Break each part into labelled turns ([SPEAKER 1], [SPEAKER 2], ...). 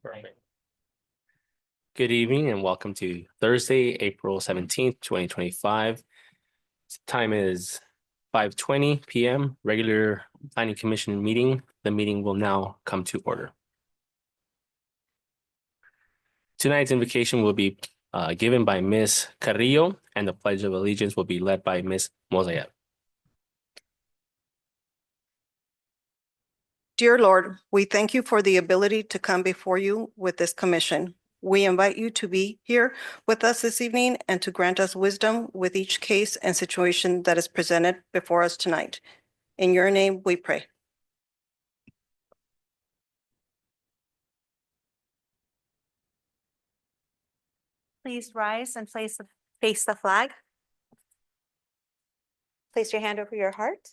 [SPEAKER 1] Perfect. Good evening and welcome to Thursday, April 17th, 2025. Time is 5:20 p.m. Regular Planning Commission meeting. The meeting will now come to order. Tonight's invocation will be given by Ms. Carrillo, and the Pledge of Allegiance will be led by Ms. Mosayev.
[SPEAKER 2] Dear Lord, we thank you for the ability to come before you with this commission. We invite you to be here with us this evening and to grant us wisdom with each case and situation that is presented before us tonight. In your name, we pray.
[SPEAKER 3] Please rise and face the flag. Place your hand over your heart.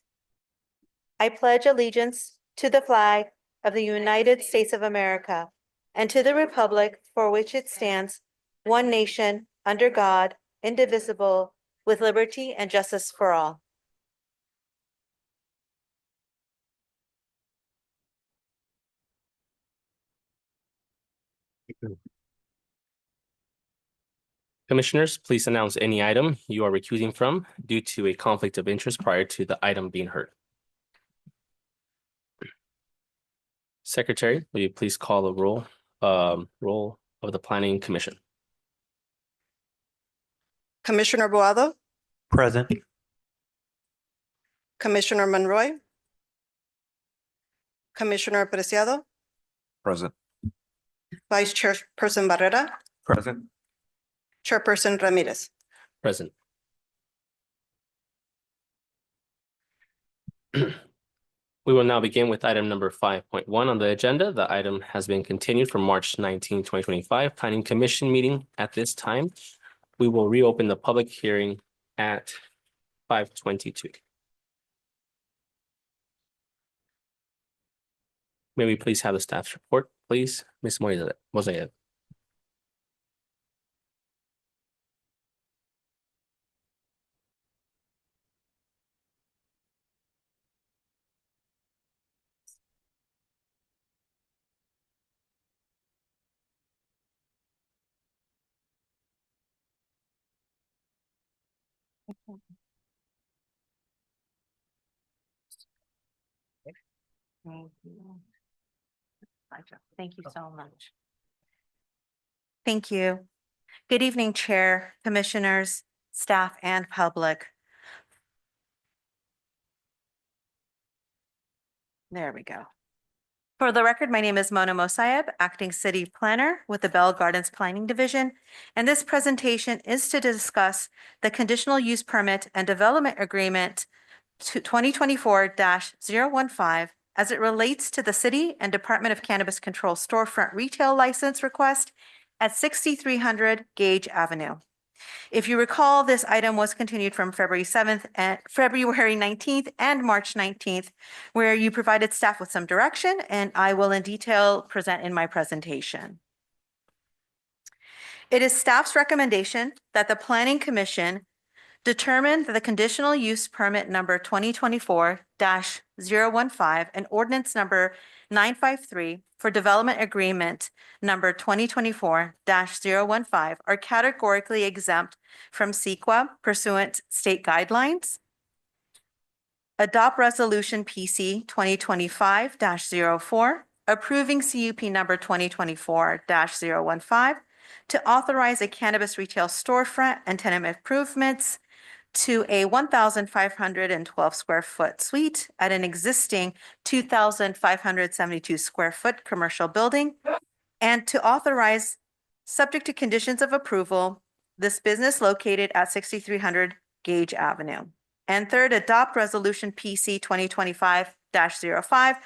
[SPEAKER 3] I pledge allegiance to the flag of the United States of America and to the republic for which it stands, one nation, under God, indivisible, with liberty and justice for all.
[SPEAKER 1] Commissioners, please announce any item you are recusing from due to a conflict of interest prior to the item being heard. Secretary, will you please call the roll of the Planning Commission?
[SPEAKER 2] Commissioner Boado,
[SPEAKER 4] Present.
[SPEAKER 2] Commissioner Monroy, Commissioner Preciado,
[SPEAKER 4] Present.
[SPEAKER 2] Vice Chairperson Barrera,
[SPEAKER 4] Present.
[SPEAKER 2] Chairperson Ramirez.
[SPEAKER 1] Present. We will now begin with item number 5.1 on the agenda. The item has been continued from March 19, 2025 Planning Commission meeting. At this time, we will reopen the public hearing at 5:22. May we please have the staff's report, please? Ms. Mosayev.
[SPEAKER 3] Thank you so much. Thank you. Good evening, Chair, Commissioners, staff, and public. There we go. For the record, my name is Mona Mosayev, Acting City Planner with the Bell Gardens Planning Division, and this presentation is to discuss the Conditional Use Permit and Development Agreement 2024-015 as it relates to the City and Department of Cannabis Control storefront retail license request at 6300 Gage Avenue. If you recall, this item was continued from February 7th and February 19th and March 19th, where you provided staff with some direction, and I will in detail present in my presentation. It is staff's recommendation that the Planning Commission determine that the conditional use permit number 2024-015 and ordinance number 953 for development agreement number 2024-015 are categorically exempt from CEQA pursuant state guidelines. Adopt resolution PC 2025-04 approving CUP number 2024-015 to authorize a cannabis retail storefront and tenant improvements to a 1,512 square foot suite at an existing 2,572 square foot commercial building, and to authorize, subject to conditions of approval, this business located at 6300 Gage Avenue. And third, adopt resolution PC 2025-05,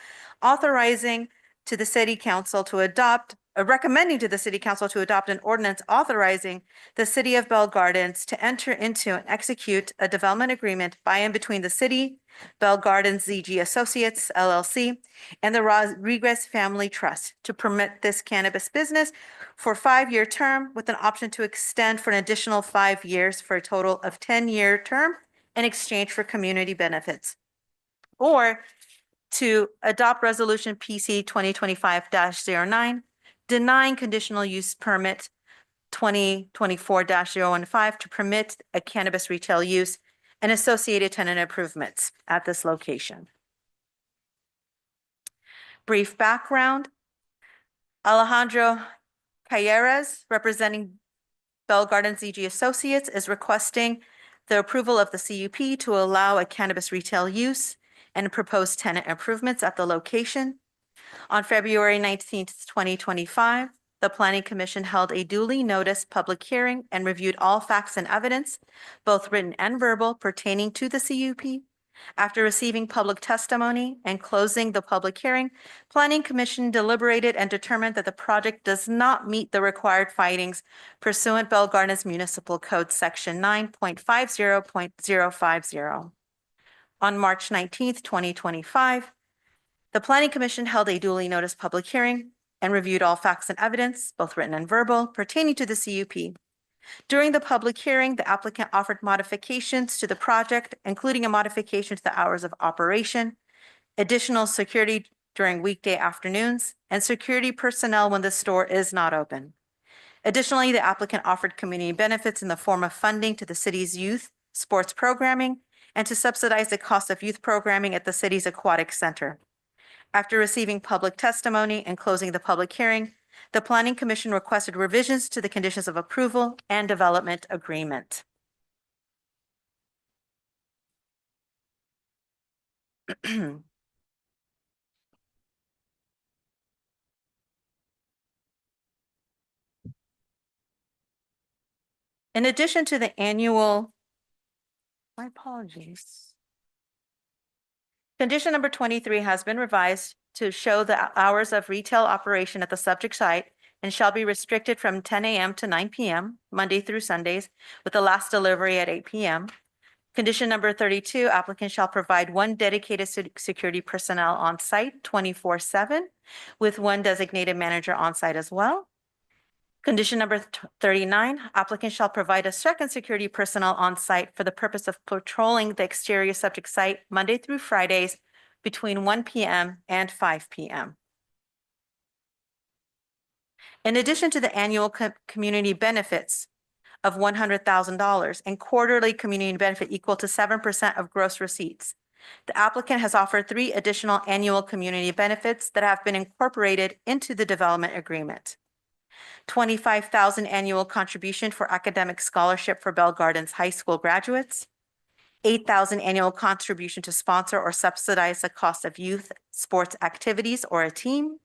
[SPEAKER 3] authorizing to the City Council to adopt recommending to the City Council to adopt an ordinance authorizing the City of Bell Gardens to enter into and execute a development agreement by and between the City, Bell Gardens ZG Associates LLC, and the Rodriguez Family Trust to permit this cannabis business for a 5-year term with an option to extend for an additional 5 years for a total of 10-year term in exchange for community benefits. Or to adopt resolution PC 2025-09, denying conditional use permit 2024-015 to permit a cannabis retail use and associated tenant improvements at this location. Brief background. Alejandro Calleras, representing Bell Gardens ZG Associates, is requesting the approval of the CUP to allow a cannabis retail use and proposed tenant improvements at the location. On February 19th, 2025, the Planning Commission held a duly noticed public hearing and reviewed all facts and evidence, both written and verbal, pertaining to the CUP. After receiving public testimony and closing the public hearing, Planning Commission deliberated and determined that the project does not meet the required findings pursuant Bell Gardens Municipal Code Section 9.50.050. On March 19th, 2025, the Planning Commission held a duly noticed public hearing and reviewed all facts and evidence, both written and verbal, pertaining to the CUP. During the public hearing, the applicant offered modifications to the project, including a modification to the hours of operation, additional security during weekday afternoons, and security personnel when the store is not open. Additionally, the applicant offered community benefits in the form of funding to the city's youth sports programming and to subsidize the cost of youth programming at the city's aquatic center. After receiving public testimony and closing the public hearing, the Planning Commission requested revisions to the conditions of approval and development agreement. In addition to the annual, my apologies. Condition number 23 has been revised to show the hours of retail operation at the subject site and shall be restricted from 10 a.m. to 9 p.m., Monday through Sundays, with the last delivery at 8 p.m. Condition number 32, applicant shall provide one dedicated security personnel on site 24/7 with one designated manager on site as well. Condition number 39, applicant shall provide a second security personnel on site for the purpose of patrolling the exterior subject site Monday through Fridays between 1 p.m. and 5 p.m. In addition to the annual community benefits of $100,000 and quarterly community benefit equal to 7% of gross receipts, the applicant has offered 3 additional annual community benefits that have been incorporated into the development agreement. $25,000 annual contribution for academic scholarship for Bell Gardens High School graduates, $8,000 annual contribution to sponsor or subsidize the cost of youth sports activities or a team,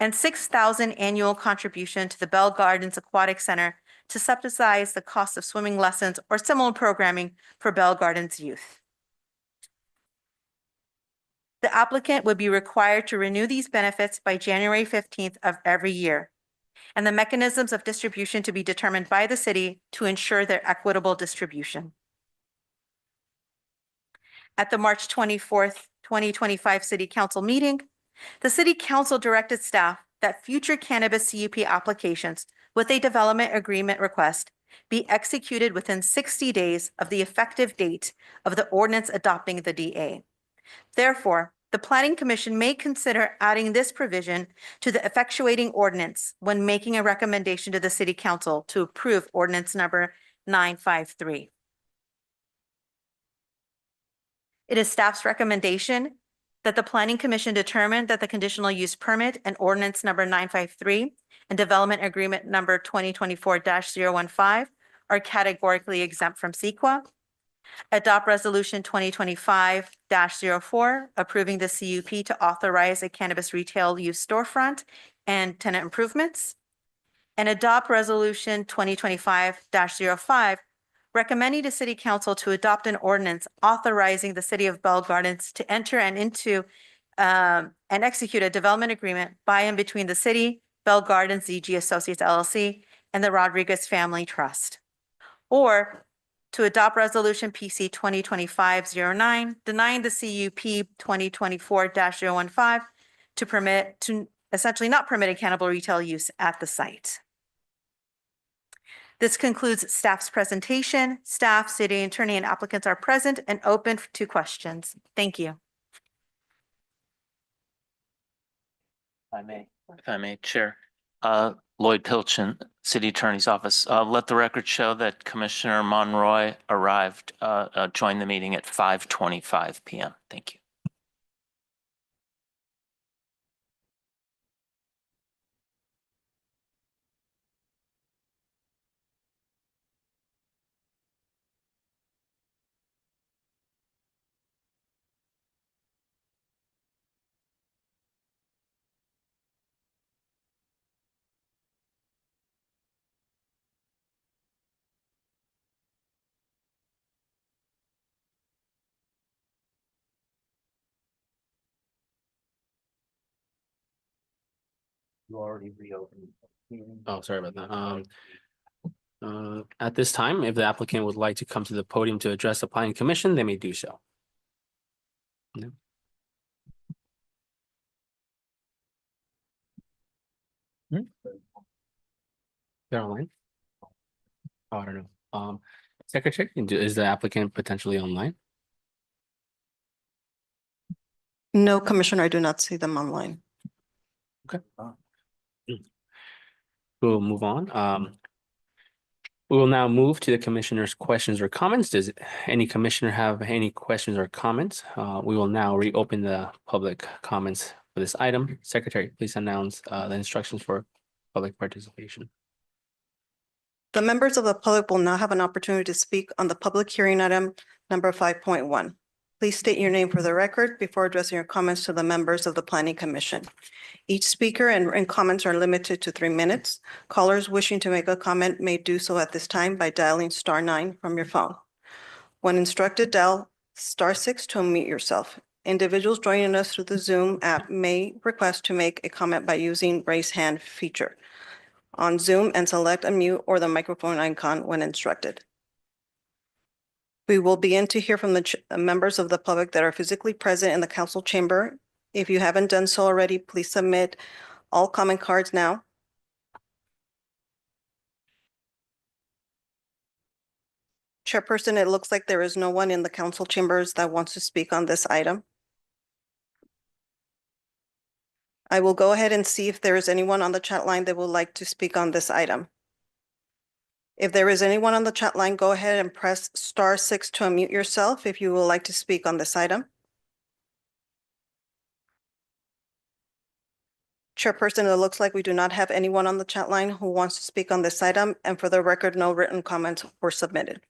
[SPEAKER 3] and $6,000 annual contribution to the Bell Gardens Aquatic Center to subsidize the cost of swimming lessons or similar programming for Bell Gardens youth. The applicant would be required to renew these benefits by January 15th of every year, and the mechanisms of distribution to be determined by the city to ensure their equitable distribution. At the March 24th, 2025 City Council meeting, the City Council directed staff that future cannabis CUP applications with a development agreement request be executed within 60 days of the effective date of the ordinance adopting the DA. Therefore, the Planning Commission may consider adding this provision to the effectuating ordinance when making a recommendation to the City Council to approve ordinance number 953. It is staff's recommendation that the Planning Commission determine that the conditional use permit and ordinance number 953 and development agreement number 2024-015 are categorically exempt from CEQA. Adopt resolution 2025-04 approving the CUP to authorize a cannabis retail use storefront and tenant improvements. And adopt resolution 2025-05 recommending to City Council to adopt an ordinance authorizing the City of Bell Gardens to enter and execute a development agreement by and between the City, Bell Gardens ZG Associates LLC, and the Rodriguez Family Trust. Or to adopt resolution PC 2025-09 denying the CUP 2024-015 to essentially not permit a cannabis retail use at the site. This concludes staff's presentation. Staff, city attorney, and applicants are present and open to questions. Thank you.
[SPEAKER 5] If I may, Chair. Lloyd Pilchin, City Attorney's Office. Let the record show that Commissioner Monroy arrived, joined the meeting at 5:25 PM. Thank you.
[SPEAKER 1] You already reopened. Oh, sorry about that. At this time, if the applicant would like to come to the podium to address the planning commission, they may do so. No. They're online? Oh, I don't know. Secretary, is the applicant potentially online?
[SPEAKER 2] No, Commissioner, I do not see them online.
[SPEAKER 1] Okay. We'll move on. We will now move to the commissioner's questions or comments. Does any commissioner have any questions or comments? We will now reopen the public comments for this item. Secretary, please announce the instructions for public participation.
[SPEAKER 2] The members of the public will now have an opportunity to speak on the public hearing item number 5.1. Please state your name for the record before addressing your comments to the members of the Planning Commission. Each speaker and comments are limited to 3 minutes. Callers wishing to make a comment may do so at this time by dialing *9 from your phone. When instructed, dial *6 to unmute yourself. Individuals joining us through the Zoom app may request to make a comment by using raise hand feature on Zoom and select unmute or the microphone icon when instructed. We will begin to hear from the members of the public that are physically present in the council chamber. If you haven't done so already, please submit all comment cards now. Chairperson, it looks like there is no one in the council chambers that wants to speak on this item. I will go ahead and see if there is anyone on the chat line that would like to speak on this item. If there is anyone on the chat line, go ahead and press *6 to unmute yourself if you would like to speak on this item. Chairperson, it looks like we do not have anyone on the chat line who wants to speak on this item, and for the record, no written comments were submitted.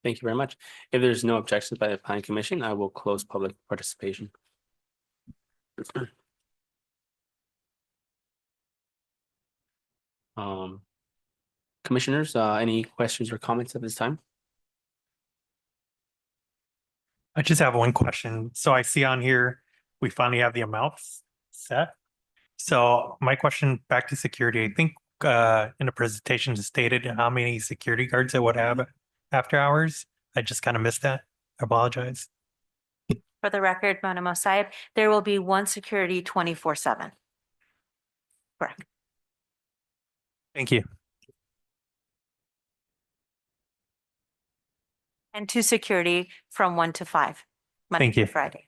[SPEAKER 1] Thank you very much. If there's no objections by the planning commission, I will close public participation. Commissioners, any questions or comments at this time?
[SPEAKER 6] I just have one question. So I see on here, we finally have the amounts set. So my question back to security, I think in the presentation it stated how many security guards it would have after hours. I just kind of missed that. I apologize.
[SPEAKER 3] For the record, Madam Mosaib, there will be one security 24/7. Correct.
[SPEAKER 6] Thank you.
[SPEAKER 3] And 2 security from 1 to 5, Monday
[SPEAKER 6] Thank you.
[SPEAKER 3] to Friday.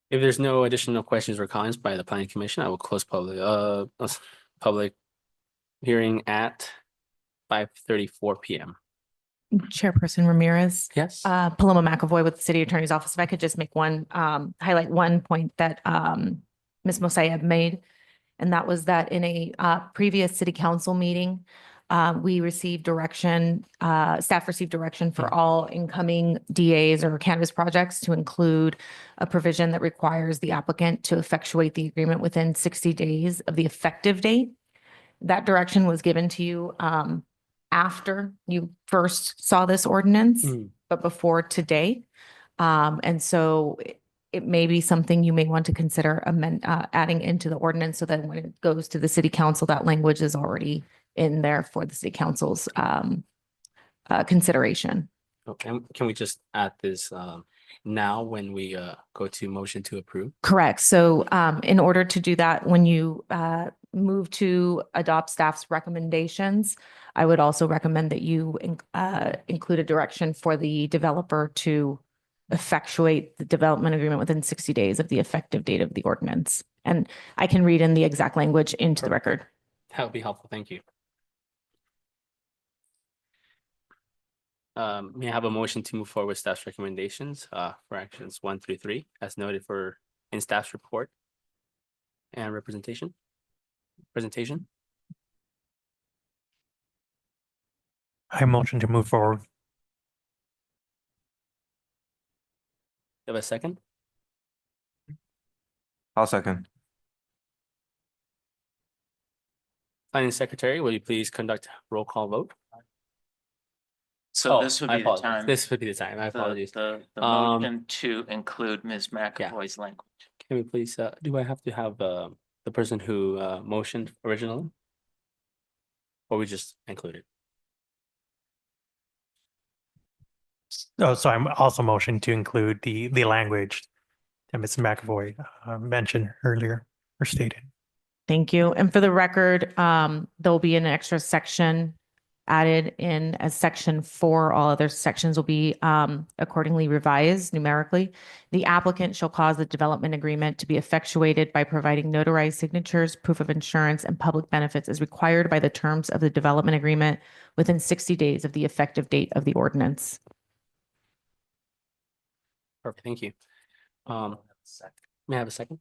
[SPEAKER 1] If there's no additional questions or comments by the planning commission, I will close public hearing at 5:34 PM.
[SPEAKER 7] Chairperson Ramirez.
[SPEAKER 1] Yes.
[SPEAKER 7] Paloma McAvoy with the City Attorney's Office. If I could just make one, highlight one point that Ms. Mosaib made. And that was that in a previous city council meeting, we received direction, staff received direction for all incoming DAs or cannabis projects to include a provision that requires the applicant to effectuate the agreement within 60 days of the effective date. That direction was given to you after you first saw this ordinance, but before today. And so it may be something you may want to consider adding into the ordinance so that when it goes to the city council, that language is already in there for the city council's consideration.
[SPEAKER 1] Okay, can we just add this now when we go to motion to approve?
[SPEAKER 7] Correct. So in order to do that, when you move to adopt staff's recommendations, I would also recommend that you include a direction for the developer to effectuate the development agreement within 60 days of the effective date of the ordinance. And I can read in the exact language into the record.
[SPEAKER 1] That would be helpful. Thank you. May I have a motion to move forward with staff's recommendations for actions 1 through 3 as noted for in staff's report and presentation?
[SPEAKER 6] I motion to move forward.
[SPEAKER 1] You have a second?
[SPEAKER 4] I'll second.
[SPEAKER 1] Finance Secretary, will you please conduct roll call vote?
[SPEAKER 5] So
[SPEAKER 1] Oh,
[SPEAKER 5] this would
[SPEAKER 1] I
[SPEAKER 5] be the
[SPEAKER 1] apologize.
[SPEAKER 5] time.
[SPEAKER 1] This would be the time. I apologize.
[SPEAKER 5] The
[SPEAKER 1] Um,
[SPEAKER 5] motion to include Ms. McAvoy's language.
[SPEAKER 1] Can we please, do I have to have the person who motioned originally? Or we just include it?
[SPEAKER 6] Oh, so I'm also motion to include the language that Ms. McAvoy mentioned earlier or stated.
[SPEAKER 7] Thank you. And for the record, there'll be an extra section added in as section 4. All other sections will be accordingly revised numerically. The applicant shall cause the development agreement to be effectuated by providing notarized signatures, proof of insurance, and public benefits as required by the terms of the development agreement within 60 days of the effective date of the ordinance.
[SPEAKER 1] Perfect, thank you. May I have a second?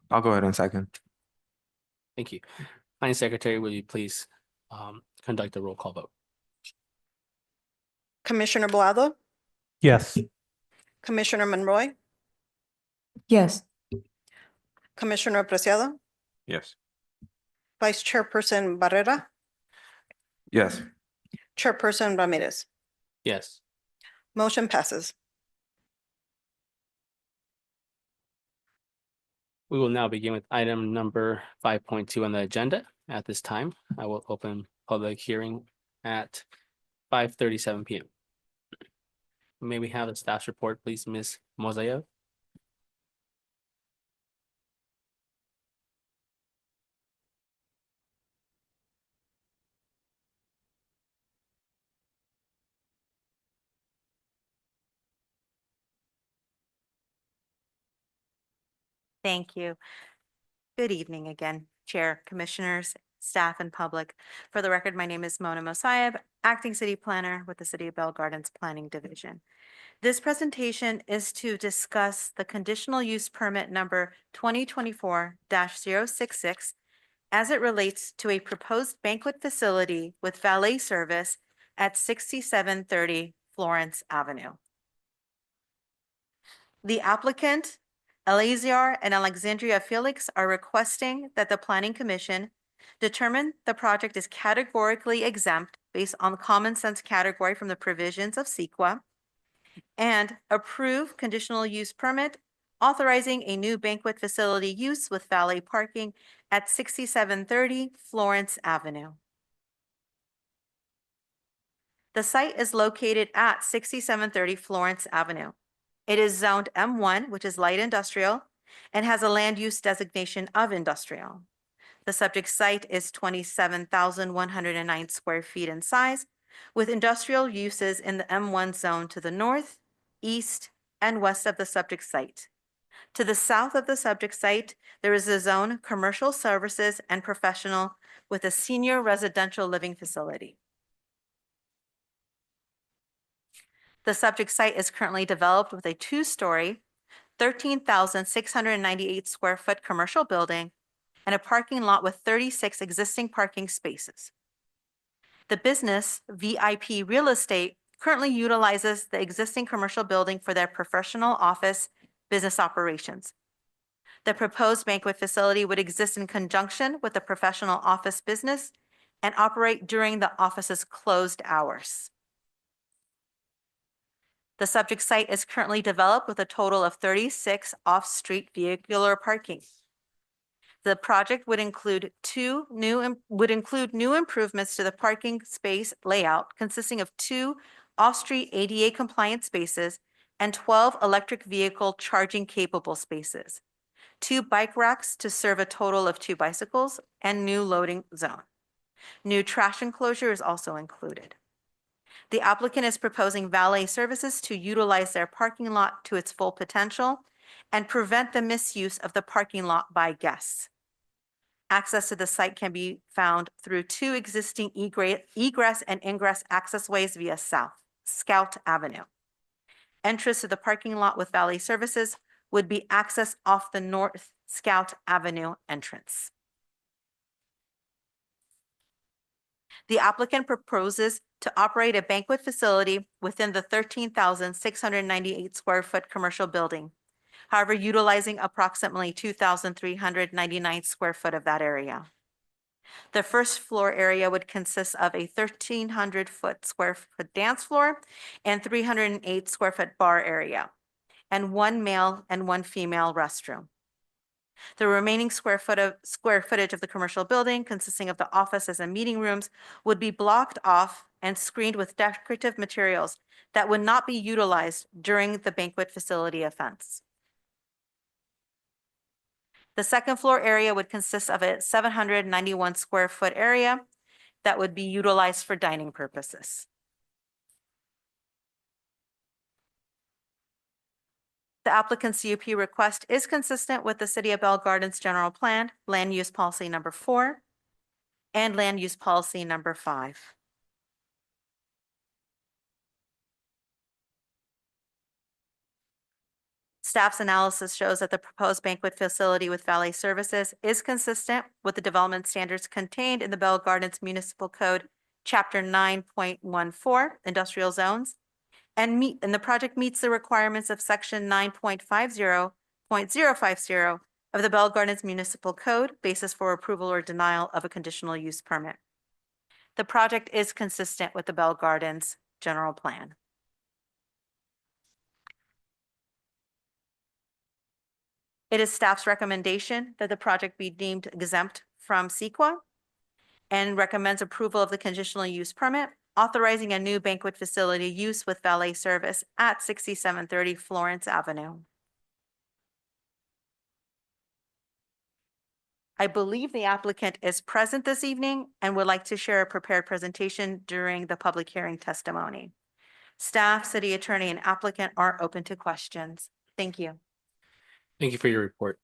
[SPEAKER 4] I'll go ahead and second.
[SPEAKER 1] Thank you. Finance Secretary, will you please conduct the roll call vote?
[SPEAKER 2] Commissioner Boado,
[SPEAKER 6] Yes.
[SPEAKER 2] Commissioner Monroy,
[SPEAKER 7] Yes.
[SPEAKER 2] Commissioner Preciado,
[SPEAKER 4] Yes.
[SPEAKER 2] Vice Chairperson Barrera,
[SPEAKER 4] Yes.
[SPEAKER 2] Chairperson Ramirez.
[SPEAKER 1] Yes.
[SPEAKER 2] Motion passes.
[SPEAKER 1] We will now begin with item number 5.2 on the agenda. At this time, I will open public hearing at 5:37 PM. May we have the staff's report, please, Ms. Mozayev?
[SPEAKER 3] Thank you. Good evening again, Chair, Commissioners, staff, and public. For the record, my name is Mona Mosayeb, Acting City Planner with the City of Bell Gardens Planning Division. This presentation is to discuss the conditional use permit number 2024-066 as it relates to a proposed banquet facility with valet service at 6730 Florence Avenue. The applicant, Eleazar and Alexandria Felix, are requesting that the Planning Commission determine the project is categorically exempt based on the common sense category from the provisions of CEQA and approve conditional use permit authorizing a new banquet facility use with valet parking at 6730 Florence Avenue. The site is located at 6730 Florence Avenue. It is zoned M1, which is light industrial, and has a land use designation of industrial. The subject site is 27,109 square feet in size, with industrial uses in the M1 zone to the north, east, and west of the subject site. To the south of the subject site, there is a zone commercial services and professional with a senior residential living facility. The subject site is currently developed with a 2-story, 13,698 square foot commercial building and a parking lot with 36 existing parking spaces. The business, VIP Real Estate, currently utilizes the existing commercial building for their professional office business operations. The proposed banquet facility would exist in conjunction with the professional office business and operate during the office's closed hours. The subject site is currently developed with a total of 36 off-street vehicular parking. The project would include new improvements to the parking space layout consisting of 2 off-street ADA compliant spaces, and 12 electric vehicle charging capable spaces, 2 bike racks to serve a total of 2 bicycles, and new loading zone. New trash enclosure is also included. The applicant is proposing valet services to utilize their parking lot to its full potential and prevent the misuse of the parking lot by guests. Access to the site can be found through 2 existing egress and ingress accessways via Scout Avenue. Entrance to the parking lot with valet services would be accessed off the North Scout Avenue entrance. The applicant proposes to operate a banquet facility within the 13,698 square foot commercial building, however, utilizing approximately 2,399 square foot of that area. The first floor area would consist of a 1,300 square foot dance floor and 308 square foot bar area, and 1 male and 1 female restroom. The remaining square footage of the commercial building, consisting of the offices and meeting rooms, would be blocked off and screened with decorative materials that would not be utilized during the banquet facility events. The second floor area would consist of a 791 square foot area that would be utilized for dining purposes. The applicant's CUP request is consistent with the City of Bell Gardens General Plan, Land Use Policy Number 4, and Land Use Policy Number 5. Staff's analysis shows that the proposed banquet facility with valet services is consistent with the development standards contained in the Bell Gardens Municipal Code, Chapter 9.14, Industrial Zones, and the project meets the requirements of Section 9.50.050 of the Bell Gardens Municipal Code, basis for approval or denial of a conditional use permit. The project is consistent with the Bell Gardens General Plan. It is staff's recommendation that the project be deemed exempt from CEQA and recommends approval of the conditional use permit, authorizing a new banquet facility use with valet service at 6730 Florence Avenue. I believe the applicant is present this evening and would like to share a prepared presentation during the public hearing testimony. Staff, city attorney, and applicant are open to questions. Thank you.
[SPEAKER 1] Thank you for your report.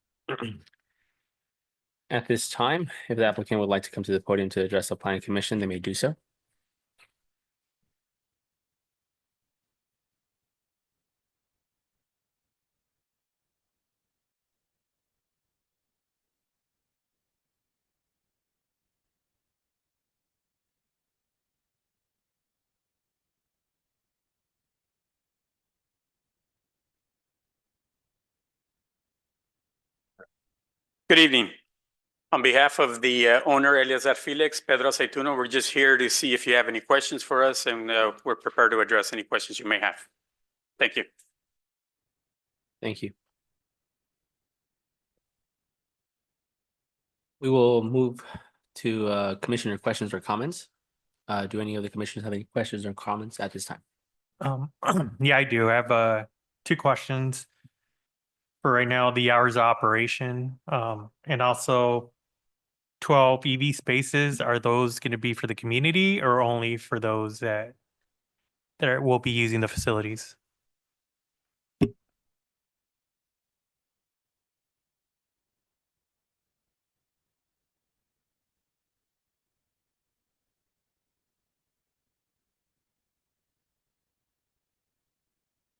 [SPEAKER 1] At this time, if the applicant would like to come to the podium to address the planning commission, they may do so.
[SPEAKER 8] Good evening. On behalf of the owner, Eleazar Felix, Pedro Aceituno, we're just here to see if you have any questions for us, and we're prepared to address any questions you may have. Thank you.
[SPEAKER 1] Thank you. We will move to commissioner questions or comments. Do any of the commissioners have any questions or comments at this time?
[SPEAKER 6] Yeah, I do. I have 2 questions. For right now, the hours of operation, and also 12 EV spaces, are those going to be for the community or only for those that will be using the facilities?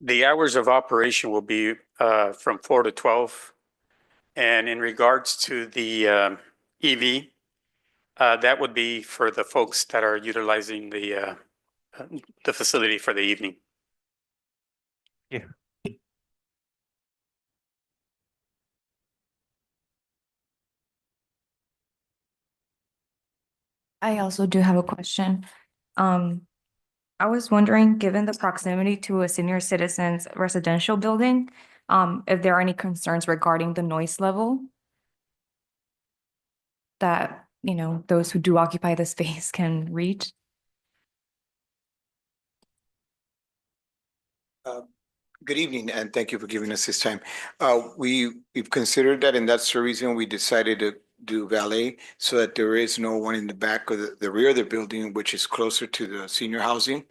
[SPEAKER 8] The hours of operation will be from 4 to 12. And in regards to the EV, that would be for the folks that are utilizing the facility for the evening.
[SPEAKER 6] Yeah.
[SPEAKER 9] I also do have a question. I was wondering, given the proximity to a senior citizens residential building, if there are any concerns regarding the noise level that, those who do occupy the space can reach?
[SPEAKER 10] Good evening, and thank you for giving us this time. We've considered that, and that's the reason we decided to do valet, so that there is no one in the back of the rear of the building, which is closer to the senior housing.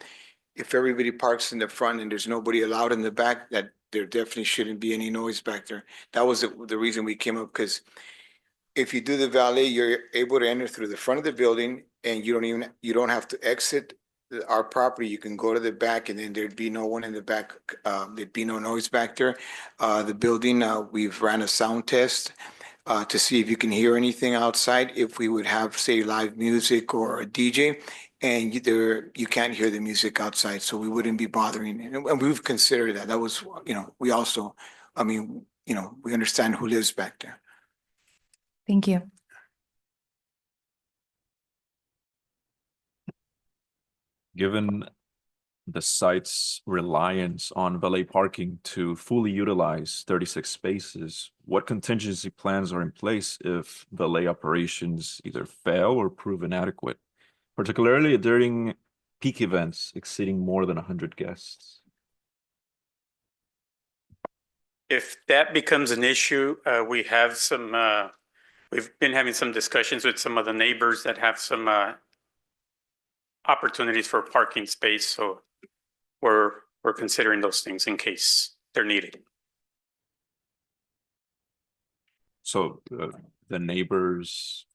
[SPEAKER 10] If everybody parks in the front and there's nobody allowed in the back, that there definitely shouldn't be any noise back there. That was the reason we came up, because if you do the valet, you're able to enter through the front of the building, and you don't have to exit our property. You can go to the back, and then there'd be no one in the back. There'd be no noise back there. The building, we've ran a sound test to see if you can hear anything outside, if we would have, say, live music or a DJ, and you can't hear the music outside, so we wouldn't be bothering. And we've considered that. That was, we also, we understand who lives back there.
[SPEAKER 9] Thank you.
[SPEAKER 11] Given the site's reliance on valet parking to fully utilize 36 spaces, what contingency plans are in place if valet operations either fail or prove inadequate, particularly during peak events exceeding more than 100 guests?
[SPEAKER 8] If that becomes an issue, we have we've been having some discussions with some of the neighbors that have some opportunities for parking space. So we're considering those things in case they're needed.
[SPEAKER 11] So the neighbors.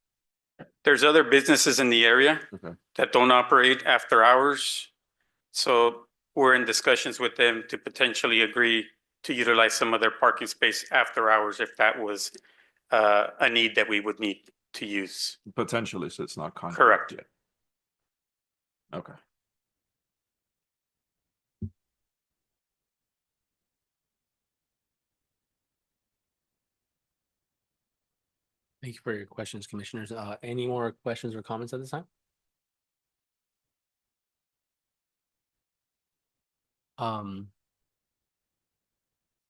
[SPEAKER 8] There's other businesses in the area that don't operate after hours. So we're in discussions with them to potentially agree to utilize some of their parking space after hours if that was a need that we would need to use.
[SPEAKER 11] Potentially, so it's not concrete
[SPEAKER 8] Correct.
[SPEAKER 11] yet. Okay.
[SPEAKER 1] Thank you for your questions, commissioners. Any more questions or comments at this time?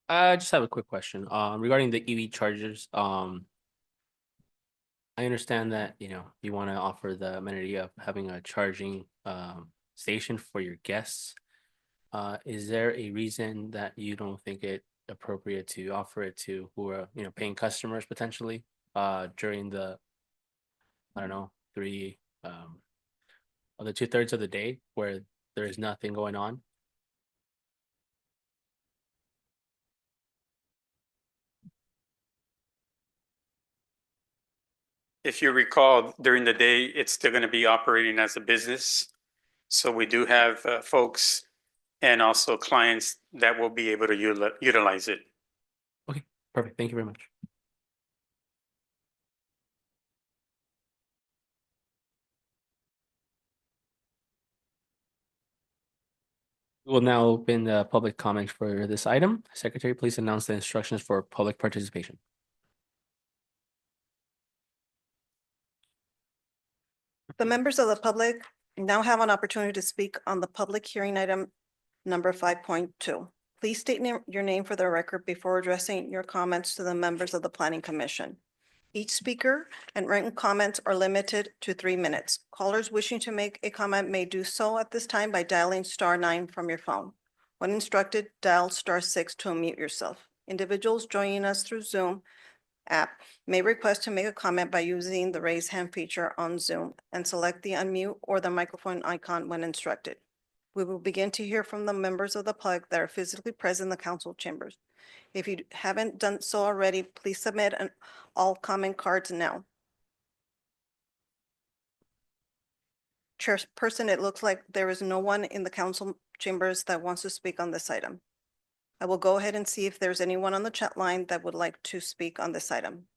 [SPEAKER 1] I just have a quick question, regarding the EV chargers. I understand that, you want to offer the amenity of having a charging, station for your guests. Is there a reason that you don't think it appropriate to offer it to who are, paying customers potentially, during the, I don't know, the 2/3 of the day where there is nothing going on?
[SPEAKER 8] If you recall, during the day, it's still going to be operating as a business. So we do have folks and also clients that will be able to utilize it.
[SPEAKER 1] Okay, perfect. Thank you very much. We'll now open the public comment for this item. Secretary, please announce the instructions for public participation.
[SPEAKER 2] The members of the public now have an opportunity to speak on the public hearing item number 5.2. Please state your name for the record before addressing your comments to the members of the Planning Commission. Each speaker and written comments are limited to 3 minutes. Callers wishing to make a comment may do so at this time by dialing *9 from your phone. When instructed, dial *6 to unmute yourself. Individuals joining us through Zoom app may request to make a comment by using the raise hand feature on Zoom and select the unmute or the microphone icon when instructed. We will begin to hear from the members of the public that are physically present in the council chambers. If you haven't done so already, please submit all comment cards now. Chairperson, it looks like there is no one in the council chambers that wants to speak on this item. I will go ahead and see if there's anyone on the chat line that would like to speak on this item.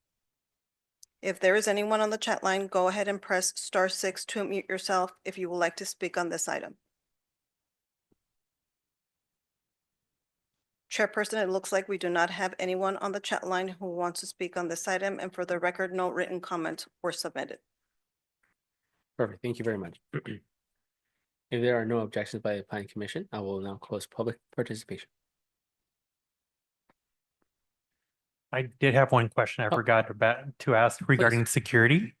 [SPEAKER 2] If there is anyone on the chat line, go ahead and press *6 to unmute yourself if you would like to speak on this item. Chairperson, it looks like we do not have anyone on the chat line who wants to speak on this item, and for the record, no written comments were submitted.
[SPEAKER 1] Perfect. Thank you very much. If there are no objections by the Planning Commission, I will now close public participation.
[SPEAKER 6] I did have one question I forgot to ask regarding security.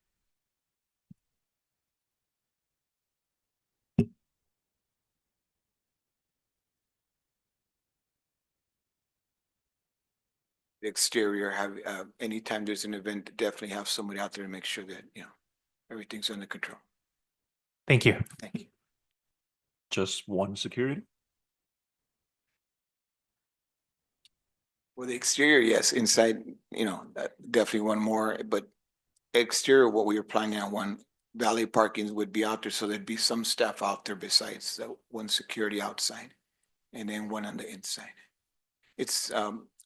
[SPEAKER 10] the exterior, have, anytime there's an event, definitely have somebody out there to make sure that, everything's under control.
[SPEAKER 6] Thank you.
[SPEAKER 10] Thank you.
[SPEAKER 11] Just one security?
[SPEAKER 10] Well, the exterior, yes, inside, definitely one more, but exterior, what we were planning on, one valet parking would be out there, so there'd be some staff out there besides the one security outside, and then one on the inside. It's,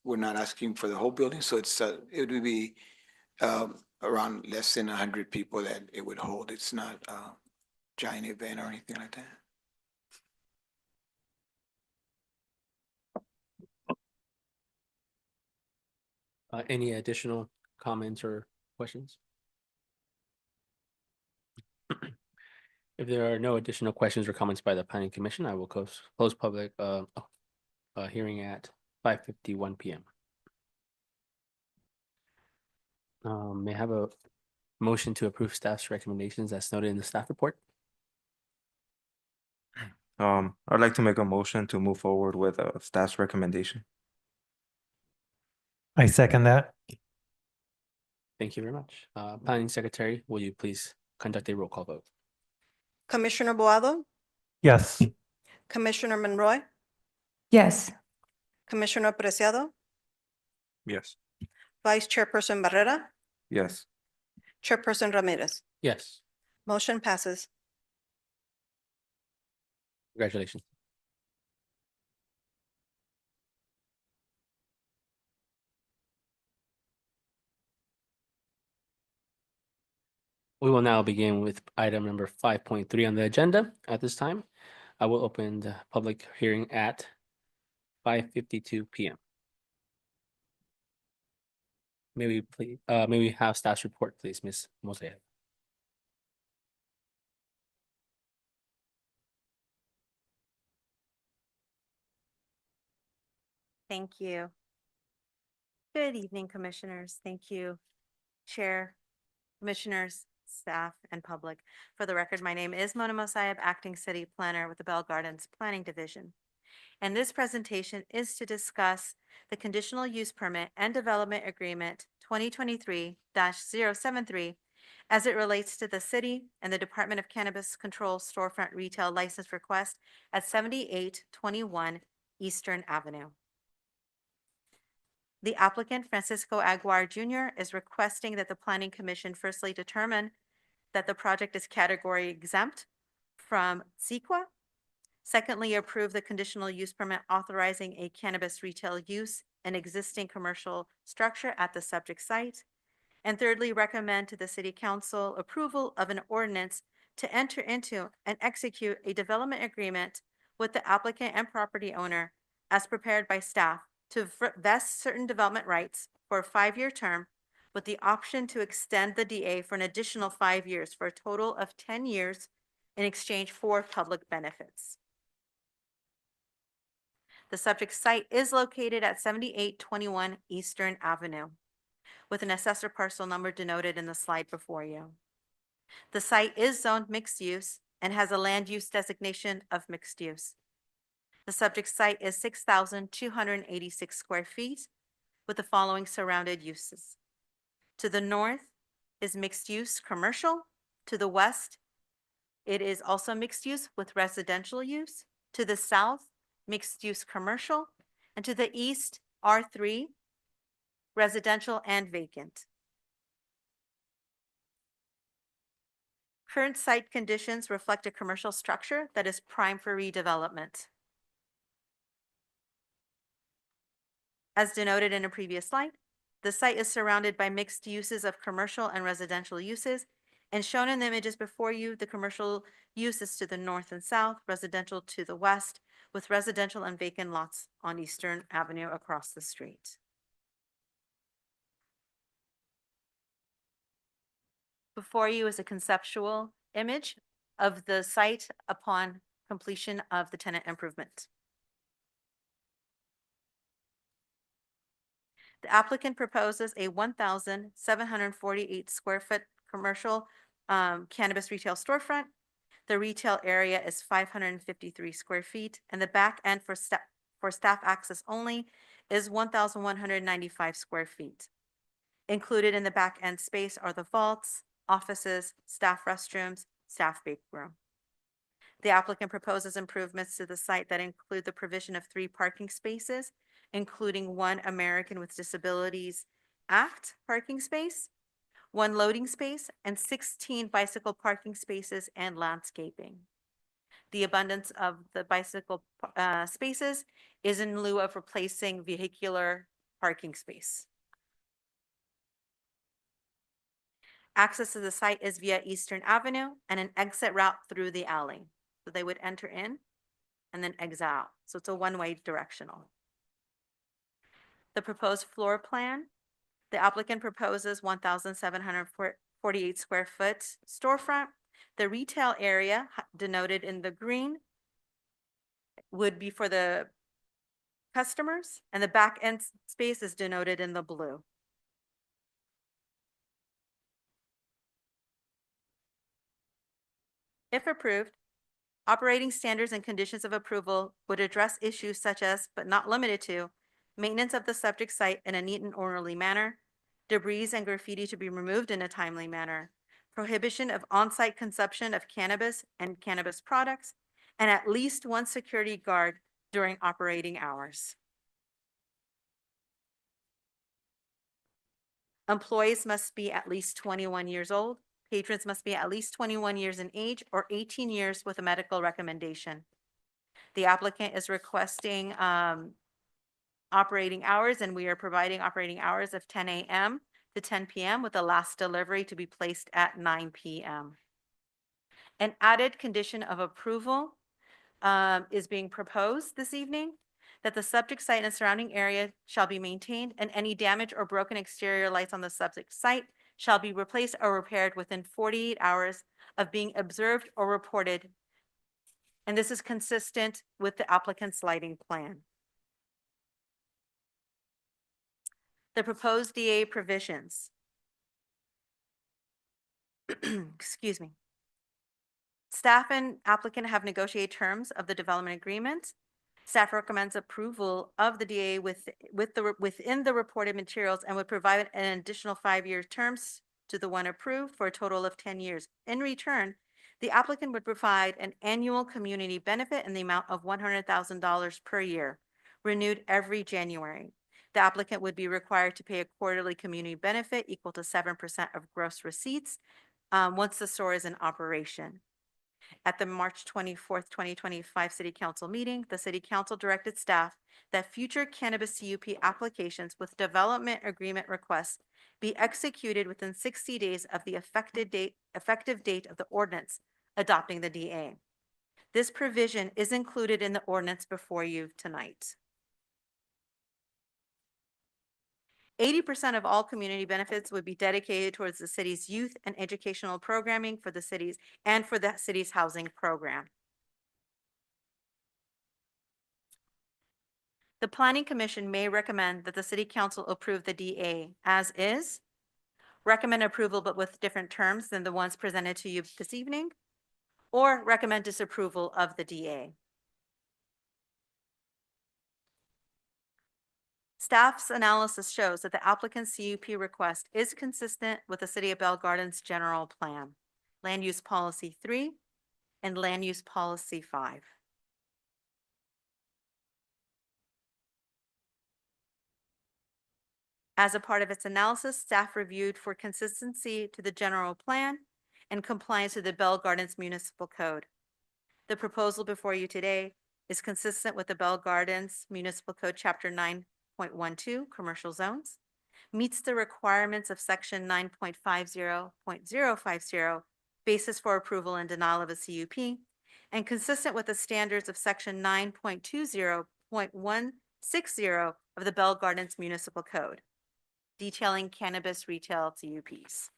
[SPEAKER 10] we're not asking for the whole building, so it would be, around less than 100 people that it would hold. It's not a giant event or anything like that.
[SPEAKER 1] Any additional comments or questions? If there are no additional questions or comments by the planning commission, I will close public hearing at 5:51 PM. May I have a motion to approve staff's recommendations as noted in the staff report?
[SPEAKER 4] I'd like to make a motion to move forward with staff's recommendation.
[SPEAKER 6] I second that.
[SPEAKER 1] Thank you very much. Planning Secretary, will you please conduct a roll call vote?
[SPEAKER 2] Commissioner Boado,
[SPEAKER 6] Yes.
[SPEAKER 2] Commissioner Monroy,
[SPEAKER 9] Yes.
[SPEAKER 2] Commissioner Preciado,
[SPEAKER 4] Yes.
[SPEAKER 2] Vice Chairperson Barrera,
[SPEAKER 4] Yes.
[SPEAKER 2] Chairperson Ramirez.
[SPEAKER 1] Yes,
[SPEAKER 2] Motion passes.
[SPEAKER 1] congratulations. We will now begin with item number 5.3 on the agenda. At this time, I will open the public hearing at 5:52 PM. May we have staff's report, please, Ms. Mosea?
[SPEAKER 3] Thank you. Good evening, commissioners. Thank you, Chair, commissioners, staff, and public. For the record, my name is Mona Mosayeb, Acting City Planner with the Bell Gardens Planning Division. And this presentation is to discuss the Conditional Use Permit and Development Agreement 2023-073 as it relates to the city and the Department of Cannabis Control storefront retail license request at 7821 Eastern Avenue. The applicant, Francisco Aguiar Jr., is requesting that the Planning Commission firstly determine that the project is category exempt from CEQA. Secondly, approve the conditional use permit authorizing a cannabis retail use in existing commercial structure at the subject site. And thirdly, recommend to the City Council approval of an ordinance to enter into and execute a development agreement with the applicant and property owner as prepared by staff to vest certain development rights for a 5-year term with the option to extend the DA for an additional 5 years for a total of 10 years in exchange for public benefits. The subject site is located at 7821 Eastern Avenue with an assessor parcel number denoted in the slide before you. The site is zoned mixed use and has a land use designation of mixed use. The subject site is 6,286 square feet with the following surrounded uses. To the north is mixed use commercial. To the west, it is also mixed use with residential use. To the south, mixed use commercial. And to the east, R3, residential and vacant. Current site conditions reflect a commercial structure that is prime for redevelopment. As denoted in a previous slide, the site is surrounded by mixed uses of commercial and residential uses, and shown in the images before you, the commercial uses to the north and south, residential to the west, with residential and vacant lots on Eastern Avenue across the street. Before you is a conceptual image of the site upon completion of the tenant improvement. The applicant proposes a 1,748 square foot commercial cannabis retail storefront. The retail area is 553 square feet, and the back end for staff access only is 1,195 square feet. Included in the back end space are the vaults, offices, staff restrooms, staff bake room. The applicant proposes improvements to the site that include the provision of 3 parking spaces, including 1 American with Disabilities Act parking space, 1 loading space, and 16 bicycle parking spaces and landscaping. The abundance of the bicycle spaces is in lieu of replacing vehicular parking space. Access to the site is via Eastern Avenue and an exit route through the alley. So they would enter in and then exit out. So it's a one-way directional. The proposed floor plan, the applicant proposes 1,748 square foot storefront. The retail area denoted in the green would be for the customers, and the back end space is denoted in the blue. If approved, operating standards and conditions of approval would address issues such as, but not limited to, maintenance of the subject site in a neat and orderly manner, debris and graffiti to be removed in a timely manner, prohibition of on-site consumption of cannabis and cannabis products, and at least 1 security guard during operating hours. Employees must be at least 21 years old. Patrons must be at least 21 years in age or 18 years with a medical recommendation. The applicant is requesting operating hours, and we are providing operating hours of 10 a.m. to 10 p.m. with the last delivery to be placed at 9 p.m. An added condition of approval is being proposed this evening, that the subject site and surrounding area shall be maintained, and any damaged or broken exterior lights on the subject site shall be replaced or repaired within 48 hours of being observed or reported. And this is consistent with the applicant's lighting plan. The proposed DA provisions. Excuse me. Staff and applicant have negotiated terms of the development agreement. Staff recommends approval of the DA within the reported materials and would provide an additional 5-year terms to the one approved for a total of 10 years. In return, the applicant would provide an annual community benefit in the amount of $100,000 per year, renewed every January. The applicant would be required to pay a quarterly community benefit equal to 7% of gross receipts once the store is in operation. At the March 24th, 2025 City Council meeting, the City Council directed staff that future cannabis CUP applications with development agreement requests be executed within 60 days of the effective date of the ordinance adopting the DA. This provision is included in the ordinance before you tonight. 80% of all community benefits would be dedicated towards the city's youth and educational programming for the city's and for the city's housing program. The Planning Commission may recommend that the City Council approve the DA as is, recommend approval but with different terms than the ones presented to you this evening, or recommend disapproval of the DA. Staff's analysis shows that the applicant's CUP request is consistent with the City of Bell Gardens general plan, Land Use Policy 3, and Land Use Policy 5. As a part of its analysis, staff reviewed for consistency to the general plan and compliance to the Bell Gardens Municipal Code. The proposal before you today is consistent with the Bell Gardens Municipal Code, Chapter 9.12, Commercial Zones, meets the requirements of Section 9.50.050, basis for approval and denial of a CUP, and consistent with the standards of Section 9.20.160 of the Bell Gardens Municipal Code, detailing cannabis retail CUPs.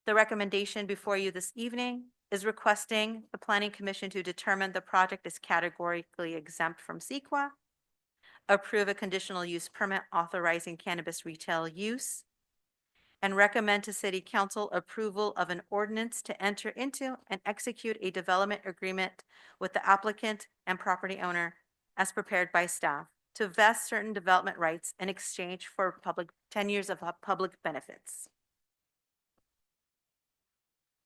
[SPEAKER 3] The recommendation before you this evening is requesting the Planning Commission to determine the project is categorically exempt from CEQA, approve a conditional use permit authorizing cannabis retail use, and recommend to City Council approval of an ordinance to enter into and execute a development agreement with the applicant and property owner as prepared by staff to vest certain development rights in exchange for 10 years of public benefits.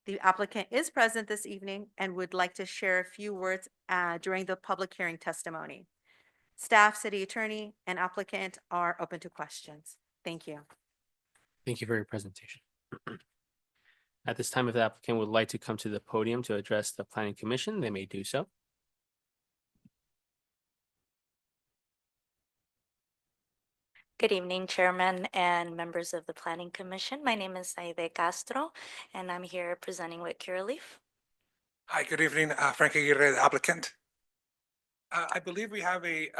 [SPEAKER 3] The applicant is present this evening and would like to share a few words during the public hearing testimony. Staff, city attorney, and applicant are open to questions. Thank you.
[SPEAKER 1] Thank you for your presentation. At this time, if the applicant would like to come to the podium to address the planning commission, they may do so.
[SPEAKER 12] Good evening, Chairman and members of the Planning Commission. My name is Aide Castro, and I'm here presenting with Curaleaf.
[SPEAKER 13] Hi, good evening, Frank Aguirre, the applicant. I believe we have a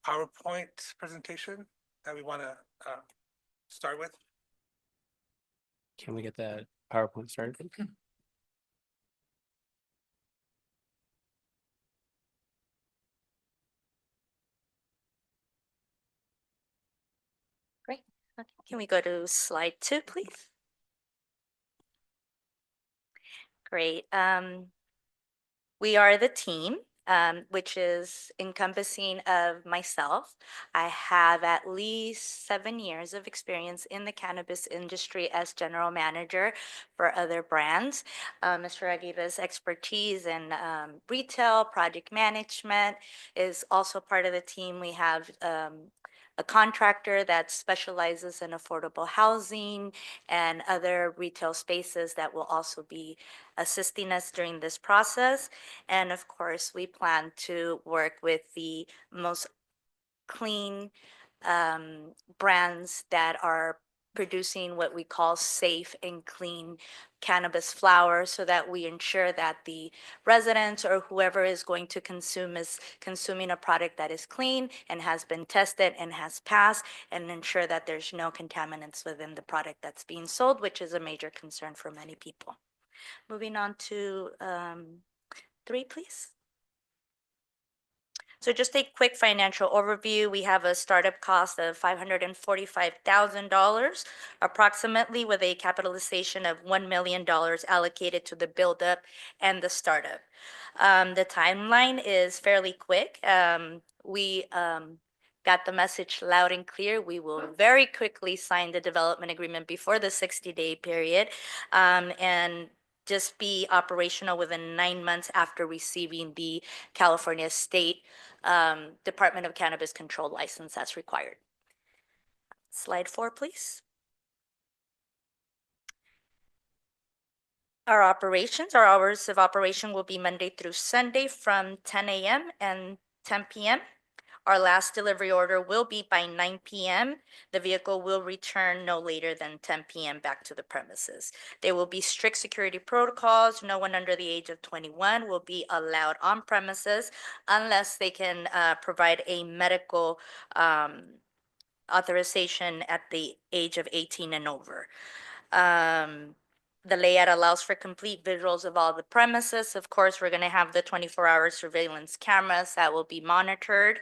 [SPEAKER 13] PowerPoint presentation that we want to start with.
[SPEAKER 1] Can we get that PowerPoint started?
[SPEAKER 12] Great. Okay. Can we go to slide 2, please? Great. We are the team, which is encompassing of myself. I have at least 7 years of experience in the cannabis industry as general manager for other brands. Mr. Aguirre's expertise in retail, project management is also part of the team. We have a contractor that specializes in affordable housing and other retail spaces that will also be assisting us during this process. And of course, we plan to work with the most clean brands that are producing what we call safe and clean cannabis flower, so that we ensure that the residents or whoever is going to consume is consuming a product that is clean and has been tested and has passed, and ensure that there's no contaminants within the product that's being sold, which is a major concern for many people. Moving on to 3, please. So just a quick financial overview. We have a startup cost of $545,000, approximately, with a capitalization of $1 million allocated to the buildup and the startup. The timeline is fairly quick. We got the message loud and clear. We will very quickly sign the development agreement before the 60-day period, and just be operational within 9 months after receiving the California State Department of Cannabis Control license as required. Slide 4, please. Our hours of operation will be Monday through Sunday from 10 a.m. and 10 p.m. Our last delivery order will be by 9 p.m. The vehicle will return no later than 10 p.m. back to the premises. There will be strict security protocols. No one under the age of 21 will be allowed on premises unless they can provide a medical authorization at the age of 18 and over. The layout allows for complete visuals of all the premises. Of course, we're going to have the 24-hour surveillance cameras that will be monitored.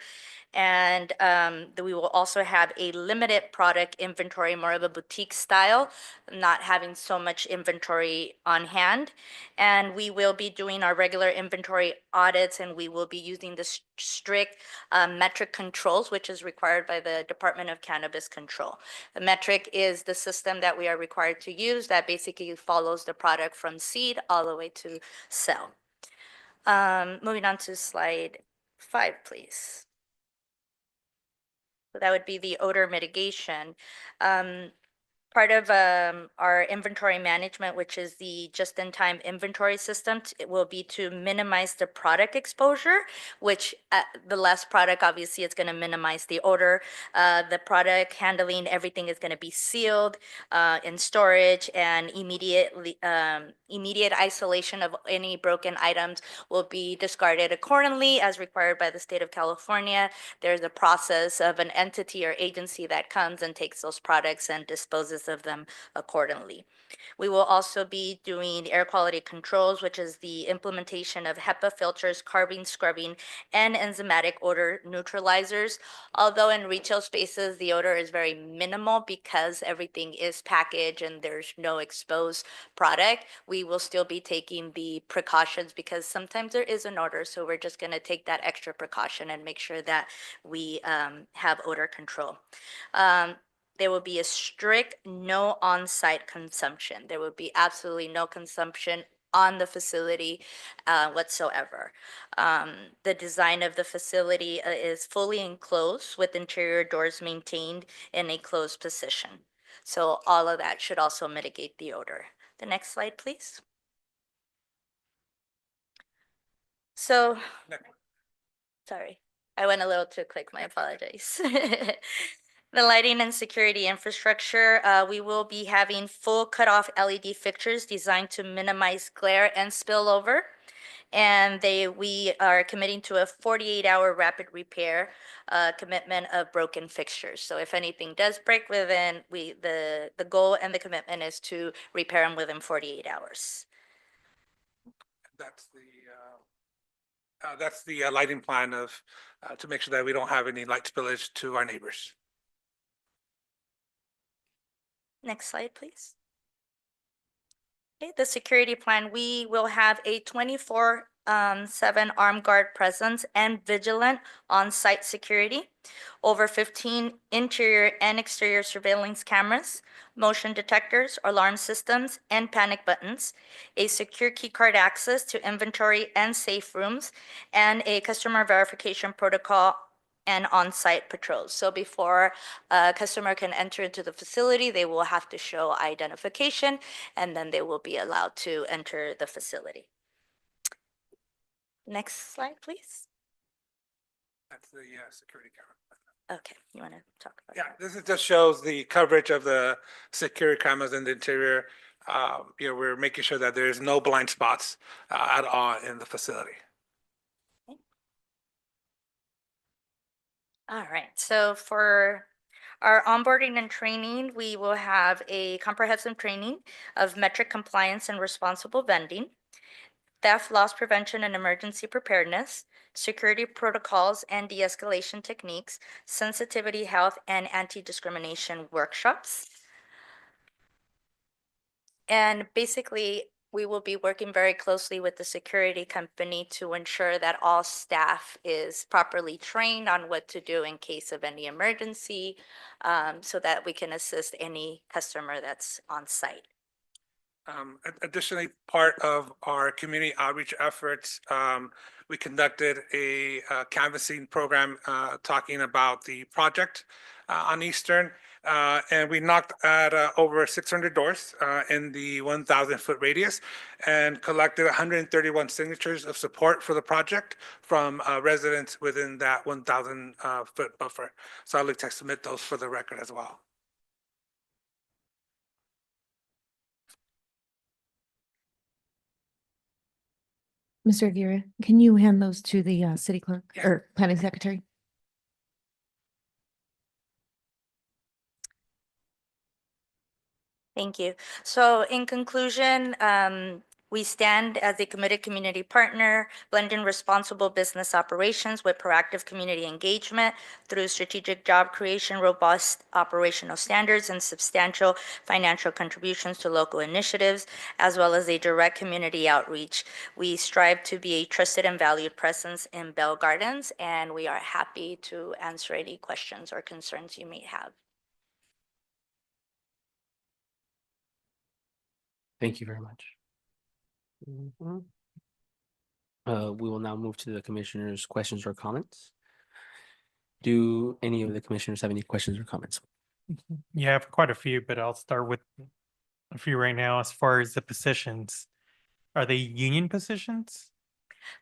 [SPEAKER 12] And we will also have a limited product inventory, more of a boutique style, not having so much inventory on hand. And we will be doing our regular inventory audits, and we will be using the strict metric controls, which is required by the Department of Cannabis Control. The metric is the system that we are required to use that basically follows the product from seed all the way to sell. Moving on to slide 5, please. So that would be the odor mitigation. Part of our inventory management, which is the just-in-time inventory system, it will be to minimize the product exposure, which the less product, obviously, it's going to minimize the odor. The product handling, everything is going to be sealed in storage, and immediate isolation of any broken items will be discarded accordingly as required by the state of California. There's a process of an entity or agency that comes and takes those products and disposes dispose of them accordingly. We will also be doing air quality controls, which is the implementation of HEPA filters, carbon scrubbing, and enzymatic odor neutralizers. Although in retail spaces, the odor is very minimal because everything is packaged and there's no exposed product, we will still be taking the precautions because sometimes there is an odor. So we're just going to take that extra precaution and make sure that we have odor control. There will be a strict no on-site consumption. There will be absolutely no consumption on the facility whatsoever. The design of the facility is fully enclosed with interior doors maintained in a closed position. So all of that should also mitigate the odor. The next slide, please. So, sorry, I went a little too quick. My apologies. The lighting and security infrastructure, we will be having full cutoff LED fixtures designed to minimize glare and spillover. And we are committing to a 48-hour rapid repair commitment of broken fixtures. So if anything does break within, the goal and the commitment is to repair them within 48 hours.
[SPEAKER 13] That's the lighting plan of, to make sure that we don't have any light spillage to our neighbors.
[SPEAKER 12] Next slide, please. Okay, the security plan, we will have a 24/7 armed guard presence and vigilant on-site security, over 15 interior and exterior surveillance cameras, motion detectors, alarm systems, and panic buttons, a secure key card access to inventory and safe rooms, and a customer verification protocol and on-site patrols. So before a customer can enter into the facility, they will have to show identification, and then they will be allowed to enter the facility. Next slide, please.
[SPEAKER 13] That's the security camera.
[SPEAKER 12] Okay, you want to talk about
[SPEAKER 13] Yeah, this just shows the coverage of the security cameras in the interior. We're making sure that there's no blind spots at all in the facility.
[SPEAKER 12] All right, so for our onboarding and training, we will have a comprehensive training of metric compliance and responsible vending, theft, loss prevention, and emergency preparedness, security protocols and de-escalation techniques, sensitivity, health, and anti-discrimination workshops. And basically, we will be working very closely with the security company to ensure that all staff is properly trained on what to do in case of any emergency, so that we can assist any customer that's on site.
[SPEAKER 13] Additionally, part of our community outreach efforts, we conducted a canvassing program talking about the project on Eastern. And we knocked at over 600 doors in the 1,000-foot radius and collected 131 signatures of support for the project from residents within that 1,000-foot buffer. So I'd like to submit those for the record as well.
[SPEAKER 7] Mr. Aguirre, can you hand those to the city clerk
[SPEAKER 13] Yeah.
[SPEAKER 7] or planning secretary?
[SPEAKER 12] Thank you. So in conclusion, we stand as a committed community partner, blending responsible business operations with proactive community engagement through strategic job creation, robust operational standards, and substantial financial contributions to local initiatives, as well as a direct community outreach. We strive to be a trusted and valued presence in Bell Gardens, and we are happy to answer any questions or concerns you may have.
[SPEAKER 1] Thank you very much. We will now move to the commissioners' questions or comments. Do any of the commissioners have any questions or comments?
[SPEAKER 6] Yeah, I have quite a few, but I'll start with a few right now. As far as the positions, are they union positions?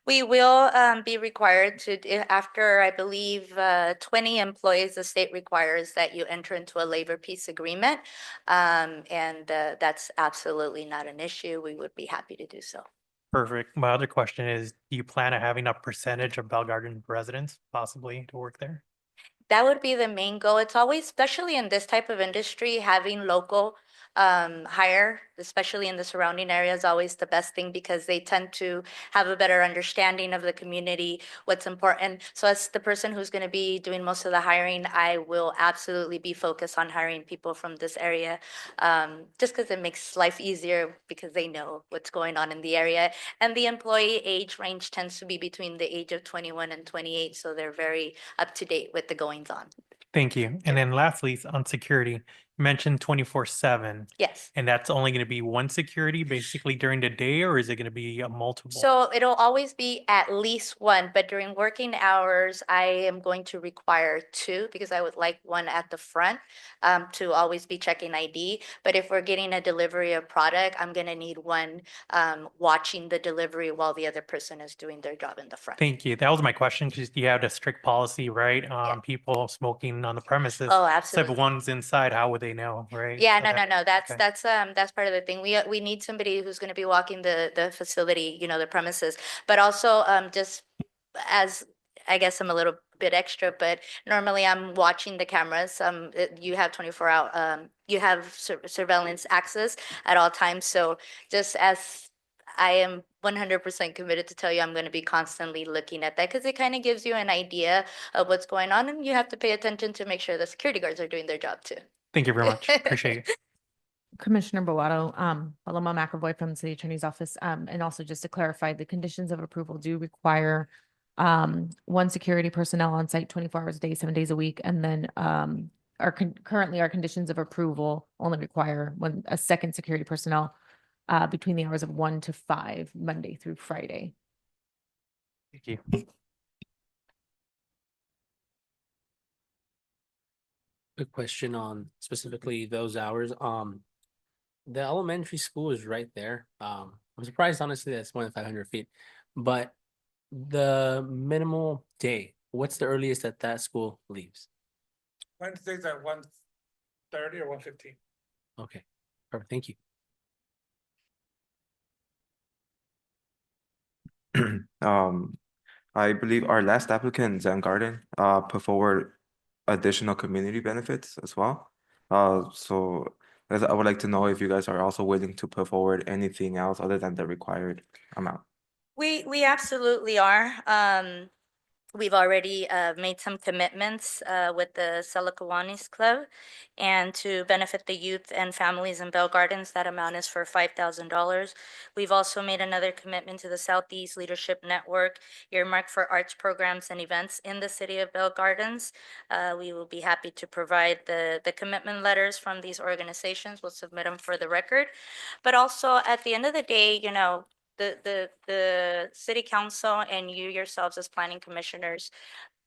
[SPEAKER 12] We will be required to, after, I believe, 20 employees, the state requires that you enter into a labor peace agreement. And that's absolutely not an issue. We would be happy to do so.
[SPEAKER 6] Perfect. My other question is, do you plan on having a percentage of Bell Garden residents possibly to work there?
[SPEAKER 12] That would be the main goal. It's always, especially in this type of industry, having local hire, especially in the surrounding area, is always the best thing because they tend to have a better understanding of the community, what's important. So as the person who's going to be doing most of the hiring, I will absolutely be focused on hiring people from this area, just because it makes life easier because they know what's going on in the area. And the employee age range tends to be between the age of 21 and 28, so they're very up to date with the goings on.
[SPEAKER 6] Thank you. And then lastly, on security, you mentioned 24/7.
[SPEAKER 12] Yes.
[SPEAKER 6] And that's only going to be one security basically during the day, or is it going to be a multiple?
[SPEAKER 12] So it'll always be at least one, but during working hours, I am going to require two because I would like one at the front to always be checking ID. But if we're getting a delivery of product, I'm gonna need one watching the delivery while the other person is doing their job in the front.
[SPEAKER 6] Thank you. That was my question because you have a strict policy, right? People smoking on the premises.
[SPEAKER 12] Oh,
[SPEAKER 6] So if
[SPEAKER 12] absolutely.
[SPEAKER 6] one's inside, how would they know, right?
[SPEAKER 12] Yeah,
[SPEAKER 6] So
[SPEAKER 12] no,
[SPEAKER 6] that-
[SPEAKER 12] no, no,
[SPEAKER 6] okay.
[SPEAKER 12] that's part of the thing. We need somebody who's gonna be walking the facility, you know, the premises. But also, just as, I guess I'm a little bit extra, but normally I'm watching the cameras. You have 24-hour, you have surveillance access at all times. So just as I am 100% committed to tell you, I'm going to be constantly looking at that because it kind of gives you an idea of what's going on, and you have to pay attention to make sure the security guards are doing their job too.
[SPEAKER 6] Thank you very much. Appreciate it.
[SPEAKER 7] Commissioner Bellato, Paloma McAvoy from the City Attorney's Office. And also just to clarify, the conditions of approval do require one security personnel on site 24 hours a day, 7 days a week. And then currently our conditions of approval only require a second security personnel between the hours of 1 to 5, Monday through Friday.
[SPEAKER 6] Thank you.
[SPEAKER 1] Good question on specifically those hours. The elementary school is right there. I'm surprised honestly that's more than 500 feet, but the minimal day, what's the earliest that that school leaves?
[SPEAKER 13] Wednesdays at 1:30 or 1:15.
[SPEAKER 1] Okay, perfect. Thank you.
[SPEAKER 4] I believe our last applicant, Zen Garden, put forward additional community benefits as well. So as I would like to know if you guys are also willing to put forward anything else other than the required amount.
[SPEAKER 12] We absolutely are. We've already made some commitments with the Sela Kiwanis Club, and to benefit the youth and families in Bell Gardens, that amount is for $5,000. We've also made another commitment to the Southeast Leadership Network, earmarked for arts programs and events in the city of Bell Gardens. We will be happy to provide the commitment letters from these organizations. We'll submit them for the record. But also, at the end of the day, you know, the city council and you yourselves as planning commissioners,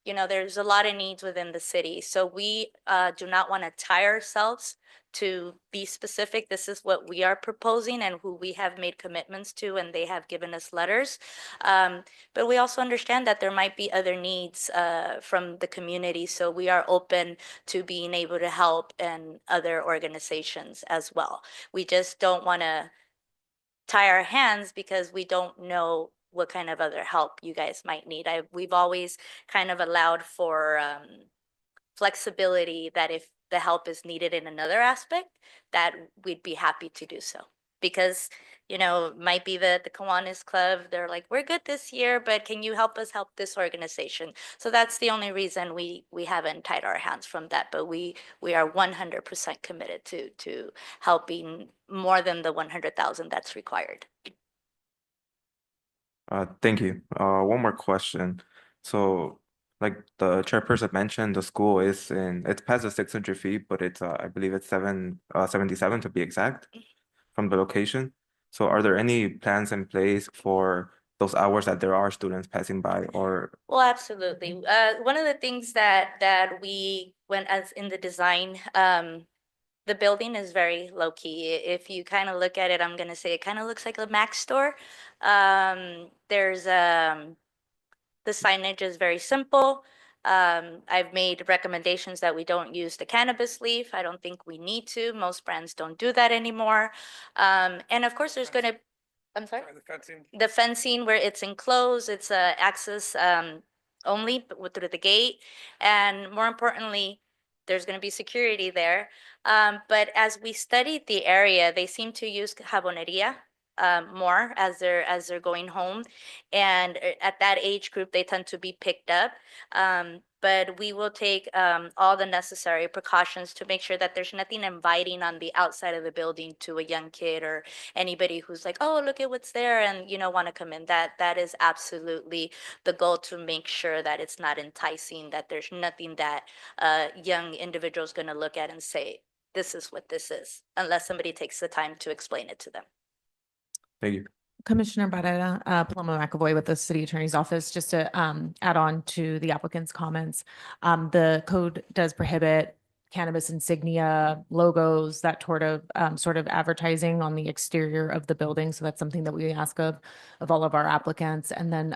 [SPEAKER 12] you know, there's a lot of needs within the city. So we do not want to tie ourselves to be specific. This is what we are proposing and who we have made commitments to, and they have given us letters. But we also understand that there might be other needs from the community. So we are open to being able to help in other organizations as well. We just don't want to tie our hands because we don't know what kind of other help you guys might need. We've always kind of allowed for flexibility that if the help is needed in another aspect, that we'd be happy to do so. Because, you know, it might be the Kiwanis Club, they're like, we're good this year, but can you help us help this organization? So that's the only reason we haven't tied our hands from that, but we are 100% committed to helping more than the 100,000 that's required.
[SPEAKER 4] Thank you. One more question. So like the chairperson mentioned, the school is it's past the 600 feet, but it's I believe it's 77 to be exact from the location. So are there any plans in place for those hours that there are students passing by, or?
[SPEAKER 12] Well, absolutely. One of the things that we went as in the design, the building is very low key. If you kind of look at it, I'm gonna say it kind of looks like a Mac store. There's the signage is very simple. I've made recommendations that we don't use the cannabis leaf. I don't think we need to. Most brands don't do that anymore. And of course, there's gonna, I'm sorry?
[SPEAKER 13] The fencing.
[SPEAKER 12] The fencing where it's enclosed, it's access only through the gate. And more importantly, there's going to be security there. But as we studied the area, they seem to use jaboneria more as they're going home, and at that age group they tend to be picked up. But we will take all the necessary precautions to make sure that there's nothing inviting on the outside of the building to a young kid or anybody who's like, oh, look at what's there, and want to come in. That is absolutely the goal, to make sure that it's not enticing, that there's nothing that a young individual is going to look at and say, this is what this is, unless somebody takes the time to explain it to them.
[SPEAKER 11] Thank you.
[SPEAKER 7] Commissioner Barrera, Paloma McAvoy with the City Attorney's Office, just to add on to the applicant's comments. The code does prohibit cannabis insignia, logos, that sort of advertising on the exterior of the building. So that's something that we ask of all of our applicants. And then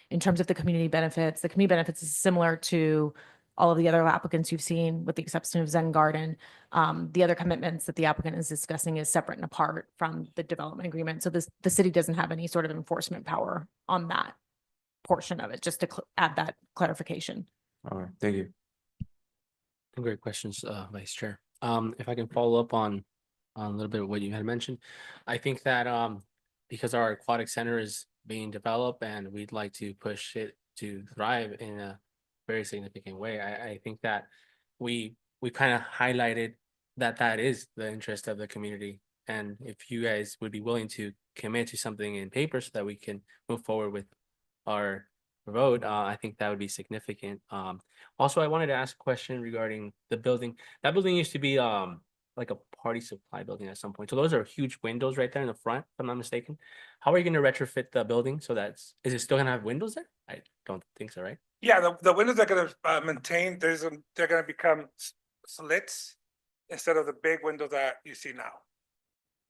[SPEAKER 7] in terms of the community benefits is similar to all of the other applicants you've seen, with the exception of Zen Garden. The other commitments that the applicant is discussing is separate and apart from the development agreement. So the city doesn't have any sort of enforcement power on that portion of it, just to add that clarification.
[SPEAKER 4] All right, thank you.
[SPEAKER 1] Great questions, Vice Chair. If I can follow up on a little bit of what you had mentioned, I think that because our aquatic center is being developed and we'd like to push it to thrive in a very significant way, I think that we kind of highlighted that is the interest of the community. And if you guys would be willing to commit to something in paper so that we can move forward with our vote, I think that would be significant. Also, I wanted to ask a question regarding the building. That building used to be like a party supply building at some point. So those are huge windows right there in the front, if I'm not mistaken. How are you going to retrofit the building so is it still going to have windows there? I don't think so, right?
[SPEAKER 13] Yeah, the windows are going to maintain. They're going to become slits instead of the big windows that you see now.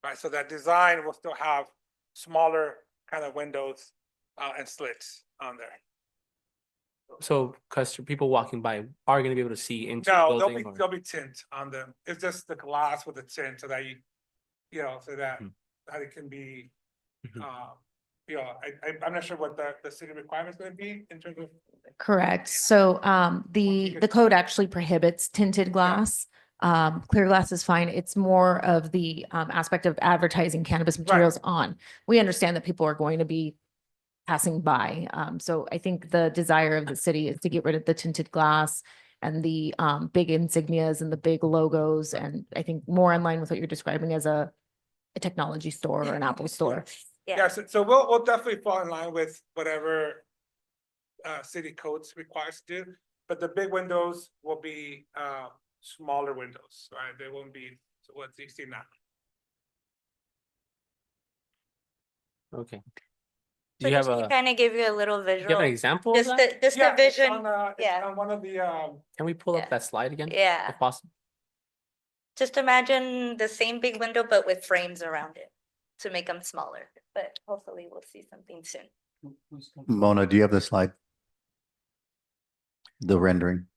[SPEAKER 13] Right, so that design will still have smaller kind of windows and slits on there.
[SPEAKER 1] So people walking by are going to be able to see into the
[SPEAKER 13] No,
[SPEAKER 1] building?
[SPEAKER 13] there'll be tint on them. It's just the glass with the tint, so that so that it can be. I'm not sure what the city requirement is going to be in terms of.
[SPEAKER 7] Correct. So the code actually prohibits tinted glass. Clear glass is fine. It's more of the aspect of advertising cannabis materials on. We understand that people are going to be passing by. So I think the desire of the city is to get rid of the tinted glass and the big insignias and the big logos. And I think more in line with what you're describing as a technology store or an Apple store.
[SPEAKER 13] Yeah, so we'll definitely fall in line with whatever city codes requires to do, but the big windows will be smaller windows, right? They won't be what you see now.
[SPEAKER 1] Okay. Do you have a?
[SPEAKER 12] Kind of give you a little
[SPEAKER 1] Do you have
[SPEAKER 12] visual.
[SPEAKER 1] an example of that?
[SPEAKER 12] Just a
[SPEAKER 13] It's
[SPEAKER 12] vision.
[SPEAKER 13] it's on one of the
[SPEAKER 1] Can we pull up that slide again?
[SPEAKER 12] Yeah.
[SPEAKER 1] If possible.
[SPEAKER 12] Just imagine the same big window, but with frames around it to make them smaller. But hopefully we'll see something soon.
[SPEAKER 14] Mona, do you have the slide? The rendering?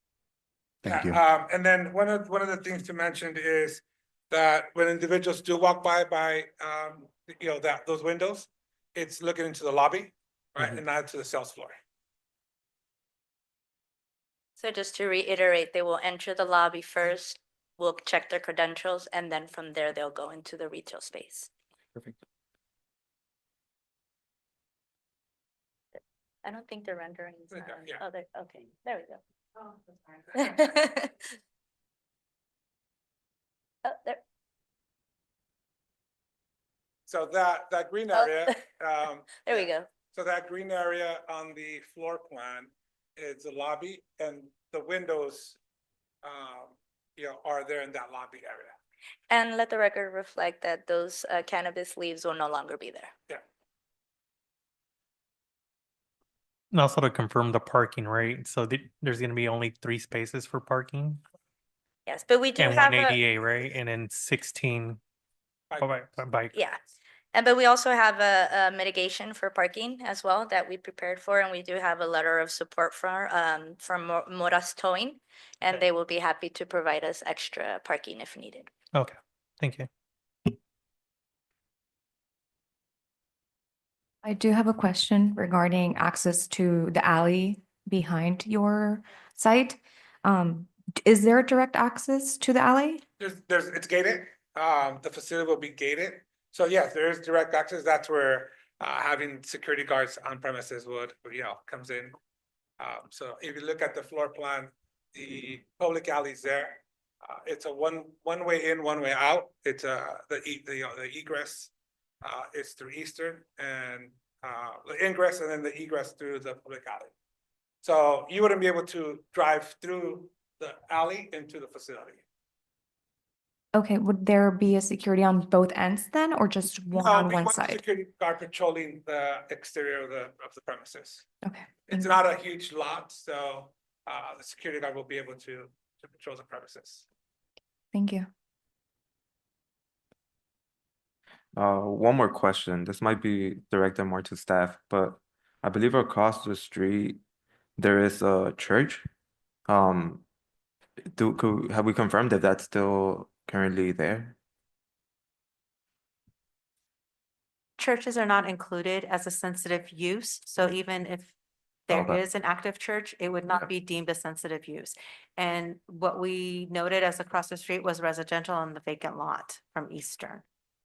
[SPEAKER 14] Thank you.
[SPEAKER 13] And then one of the things to mention is that when individuals do walk by those windows, it's looking into the lobby, right, and not to the sales floor.
[SPEAKER 12] So just to reiterate, they will enter the lobby first. We'll check their credentials, and then from there they'll go into the retail space.
[SPEAKER 1] Perfect.
[SPEAKER 12] I don't think the rendering is.
[SPEAKER 13] Yeah.
[SPEAKER 12] Oh, okay, there we go.
[SPEAKER 13] Oh, that's fine.
[SPEAKER 12] Oh, there.
[SPEAKER 13] So that green
[SPEAKER 12] Oh.
[SPEAKER 13] area,
[SPEAKER 12] There we go.
[SPEAKER 13] so that green area on the floor plan is the lobby, and the windows, are there in that lobby area.
[SPEAKER 12] And let the record reflect that those cannabis leaves will no longer be there.
[SPEAKER 13] Yeah.
[SPEAKER 6] And also to confirm the parking, right? So there's going to be only 3 spaces for parking
[SPEAKER 12] Yes, but we do
[SPEAKER 6] and
[SPEAKER 12] have
[SPEAKER 6] one
[SPEAKER 12] a,
[SPEAKER 6] ADA, right? And then 16 bike.
[SPEAKER 12] yeah. But we also have a mitigation for parking as well that we prepared for, and we do have a letter of support from Moras Towing, and they will be happy to provide us extra parking if needed.
[SPEAKER 6] Okay, thank you.
[SPEAKER 9] I do have a question regarding access to the alley behind your site. Is there direct access to the alley?
[SPEAKER 13] It's gated. The facility will be gated. So yes, there is direct access. That's where having security guards on premises would, comes in. So if you look at the floor plan, the public alley's there. It's a one way in, one way out. It's the egress is through Eastern and the ingress and then the egress through the public alley. So you wouldn't be able to drive through the alley into the facility.
[SPEAKER 9] Okay, would there be a security on both ends then, or just one on
[SPEAKER 13] We
[SPEAKER 9] one
[SPEAKER 13] want the
[SPEAKER 9] side?
[SPEAKER 13] security guard patrolling the exterior of the premises.
[SPEAKER 9] Okay.
[SPEAKER 13] It's not a huge lot, so the security guard will be able to patrol the premises.
[SPEAKER 9] Thank you.
[SPEAKER 4] One more question. This might be directed more to staff, but I believe across the street there is a church. Have we confirmed if that's still currently there?
[SPEAKER 3] Churches are not included as a sensitive use, so even if there
[SPEAKER 4] Okay.
[SPEAKER 3] is an active church, it would not be deemed a sensitive use. And what we noted as across the street was residential on the vacant lot from Eastern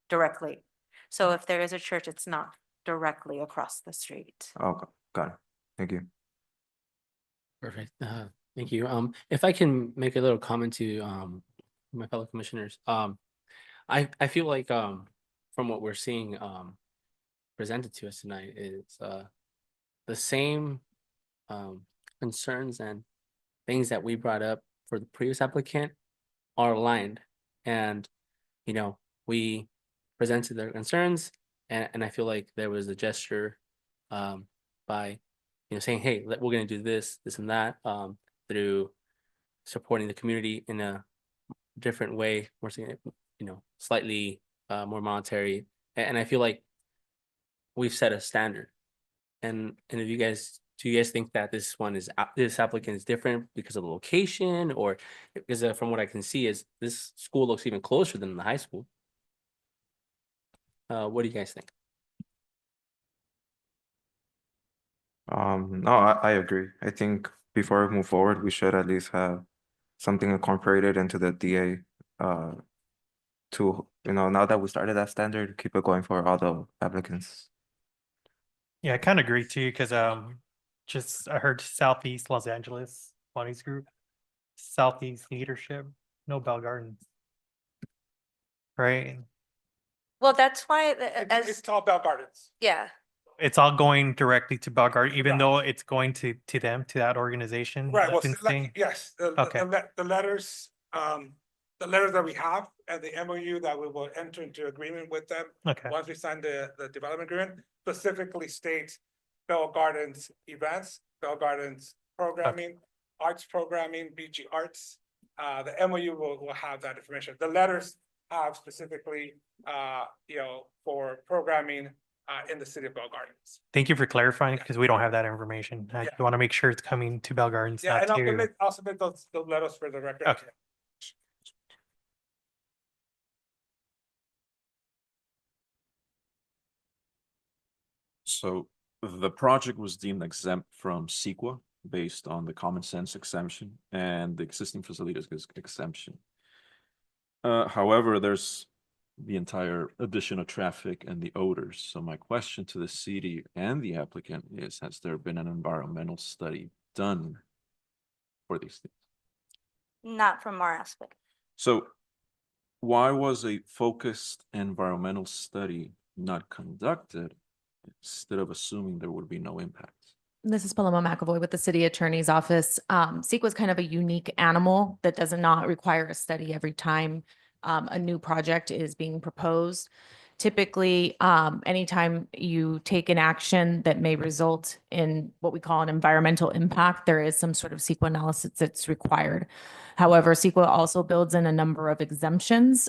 [SPEAKER 3] directly. So if there is a church, it's not directly across the street.
[SPEAKER 4] Okay, got it. Thank you.
[SPEAKER 1] Perfect. Thank you. If I can make a little comment to my fellow commissioners, I feel like from what we're seeing presented to us tonight is the same concerns and things that we brought up for the previous applicant are aligned, and we presented their concerns, and I feel like there was a gesture by saying, hey, we're going to do this and that through supporting the community in a different way. We're seeing it, slightly more monetary, and I feel like we've set a standard. And if do you guys think that this applicant is different because of the location, or because from what I can see is this school looks even closer than the high school? What do you guys think?
[SPEAKER 4] No, I agree. I think before we move forward, we should at least have something incorporated into the DA to, now that we started that standard, keep it going for all the applicants.
[SPEAKER 6] Yeah, I kind of agree too, because I heard Southeast Los Angeles Bonnie's group, Southeast leadership, no Bell Gardens. Right?
[SPEAKER 12] Well, that's why,
[SPEAKER 13] It's all Bell Gardens.
[SPEAKER 12] yeah.
[SPEAKER 6] It's all going directly to Bell Garden, even though it's going to them, to that organization.
[SPEAKER 13] Right, well,
[SPEAKER 6] licensing?
[SPEAKER 13] yes,
[SPEAKER 6] Okay.
[SPEAKER 13] the letters that we have and the MOU that we will enter into agreement with them.
[SPEAKER 6] Okay.
[SPEAKER 13] Once we sign the development agreement, specifically states Bell Gardens events, Bell Gardens programming, arts programming, BG Arts. The MOU will have that information. The letters have specifically, for programming in the city of Bell Gardens.
[SPEAKER 6] Thank you for clarifying, because we don't have that information. I want to make sure it's coming to Bell Gardens,
[SPEAKER 13] Yeah,
[SPEAKER 6] not
[SPEAKER 13] and
[SPEAKER 6] to.
[SPEAKER 13] I'll submit those letters for the record.
[SPEAKER 6] Okay.
[SPEAKER 11] So the project was deemed exempt from CEQA based on the common sense exemption and the existing facilities exemption. However, there's the entire additional traffic and the odors. So my question to the city and the applicant is, has there been an environmental study done for these things?
[SPEAKER 12] Not from our aspect.
[SPEAKER 11] So why was a focused environmental study not conducted instead of assuming there would be no impact?
[SPEAKER 7] This is Paloma McAvoy with the City Attorney's Office. CEQA is kind of a unique animal that does not require a study every time a new project is being proposed. Typically, anytime you take an action that may result in what we call an environmental impact, there is some sort of CEQA analysis that's required. However, CEQA also builds in a number of exemptions.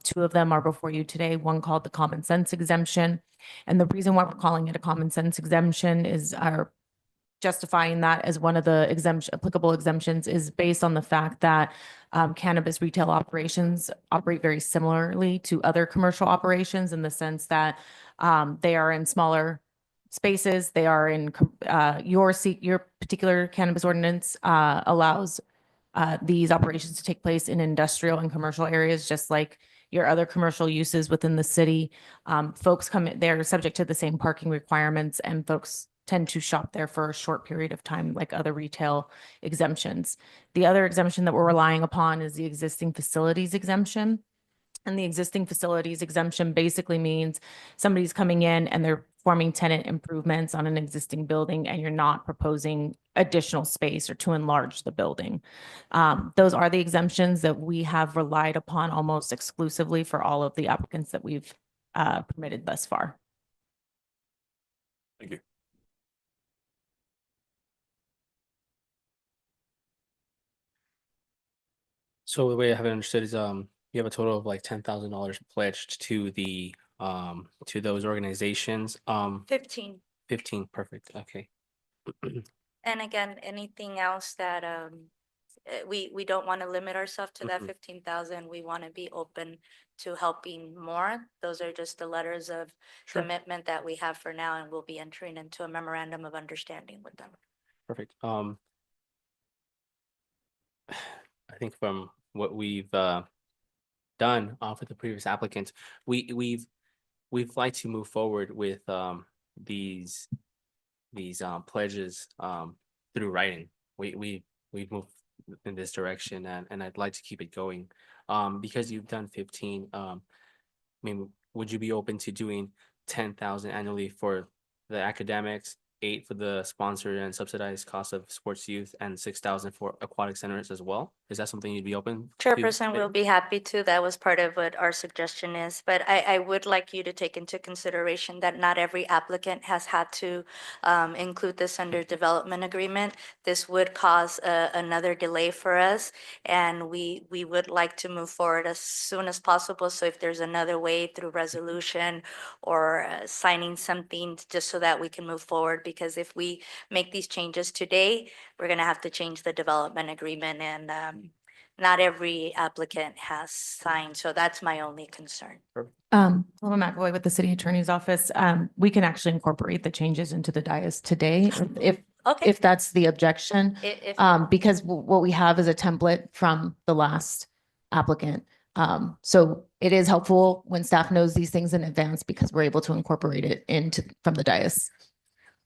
[SPEAKER 7] Two of them are before you today, one called the common sense exemption. And the reason why we're calling it a common sense exemption is our justifying that as one of the applicable exemptions is based on the fact that cannabis retail operations operate very similarly to other commercial operations in the sense that they are in smaller spaces. They are in, your particular cannabis ordinance allows these operations to take place in industrial and commercial areas, just like your other commercial uses within the city. Folks they're subject to the same parking requirements, and folks tend to shop there for a short period of time, like other retail exemptions. The other exemption that we're relying upon is the existing facilities exemption. And the existing facilities exemption basically means somebody's coming in and they're forming tenant improvements on an existing building, and you're not proposing additional space or to enlarge the building. Those are the exemptions that we have relied upon almost exclusively for all of the applicants that we've permitted thus far.
[SPEAKER 11] Thank you.
[SPEAKER 1] So the way I have it understood is, you have a total of like $10,000 pledged to the, to those organizations.
[SPEAKER 12] 15.
[SPEAKER 1] 15, perfect, okay.
[SPEAKER 12] And again, anything else that we don't want to limit ourselves to that
[SPEAKER 1] Mhm.
[SPEAKER 12] 15,000. We want to be open to helping more. Those are just the letters of
[SPEAKER 1] Sure.
[SPEAKER 12] commitment that we have for now, and we'll be entering into a memorandum of understanding with them.
[SPEAKER 1] Perfect. I think from what we've done for the previous applicants, we've liked to move forward with these pledges through writing. We've moved in this direction, and I'd like to keep it going. Because you've done 15, I mean, would you be open to doing 10,000 annually for the academics, 8 for the sponsored and subsidized cost of sports youth, and 6,000 for aquatic centers as well? Is that something you'd be open to?
[SPEAKER 12] Chairperson will be happy to. That was part of what our suggestion is. But I would like you to take into consideration that not every applicant has had to include this under development agreement. This would cause another delay for us, and we would like to move forward as soon as possible. So if there's another way through resolution or signing something, just so that we can move forward, because if we make these changes today, we're going to have to change the development agreement, and not every applicant has signed. So that's my only concern.
[SPEAKER 7] Alma McAvoy with the city attorney's office. We can actually incorporate the changes into the dais today
[SPEAKER 12] Okay.
[SPEAKER 7] if that's the objection.
[SPEAKER 12] If
[SPEAKER 7] Because what we have is a template from the last applicant. So it is helpful when staff knows these things in advance, because we're able to incorporate it from the dais.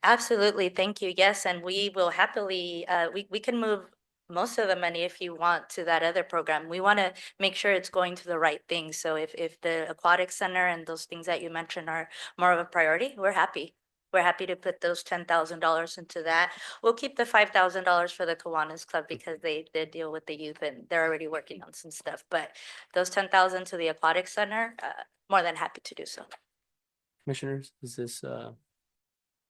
[SPEAKER 12] Absolutely. Thank you. Yes, and we will happily, we can move most of the money if you want to that other program. We want to make sure it's going to the right things. So if the aquatic center and those things that you mentioned are more of a priority, we're happy. We're happy to put those $10,000 into that. We'll keep the $5,000 for the Kiwanis Club because they deal with the youth and they're already working on some stuff. But those 10,000 to the aquatic center, more than happy to do so.
[SPEAKER 1] Commissioners, is this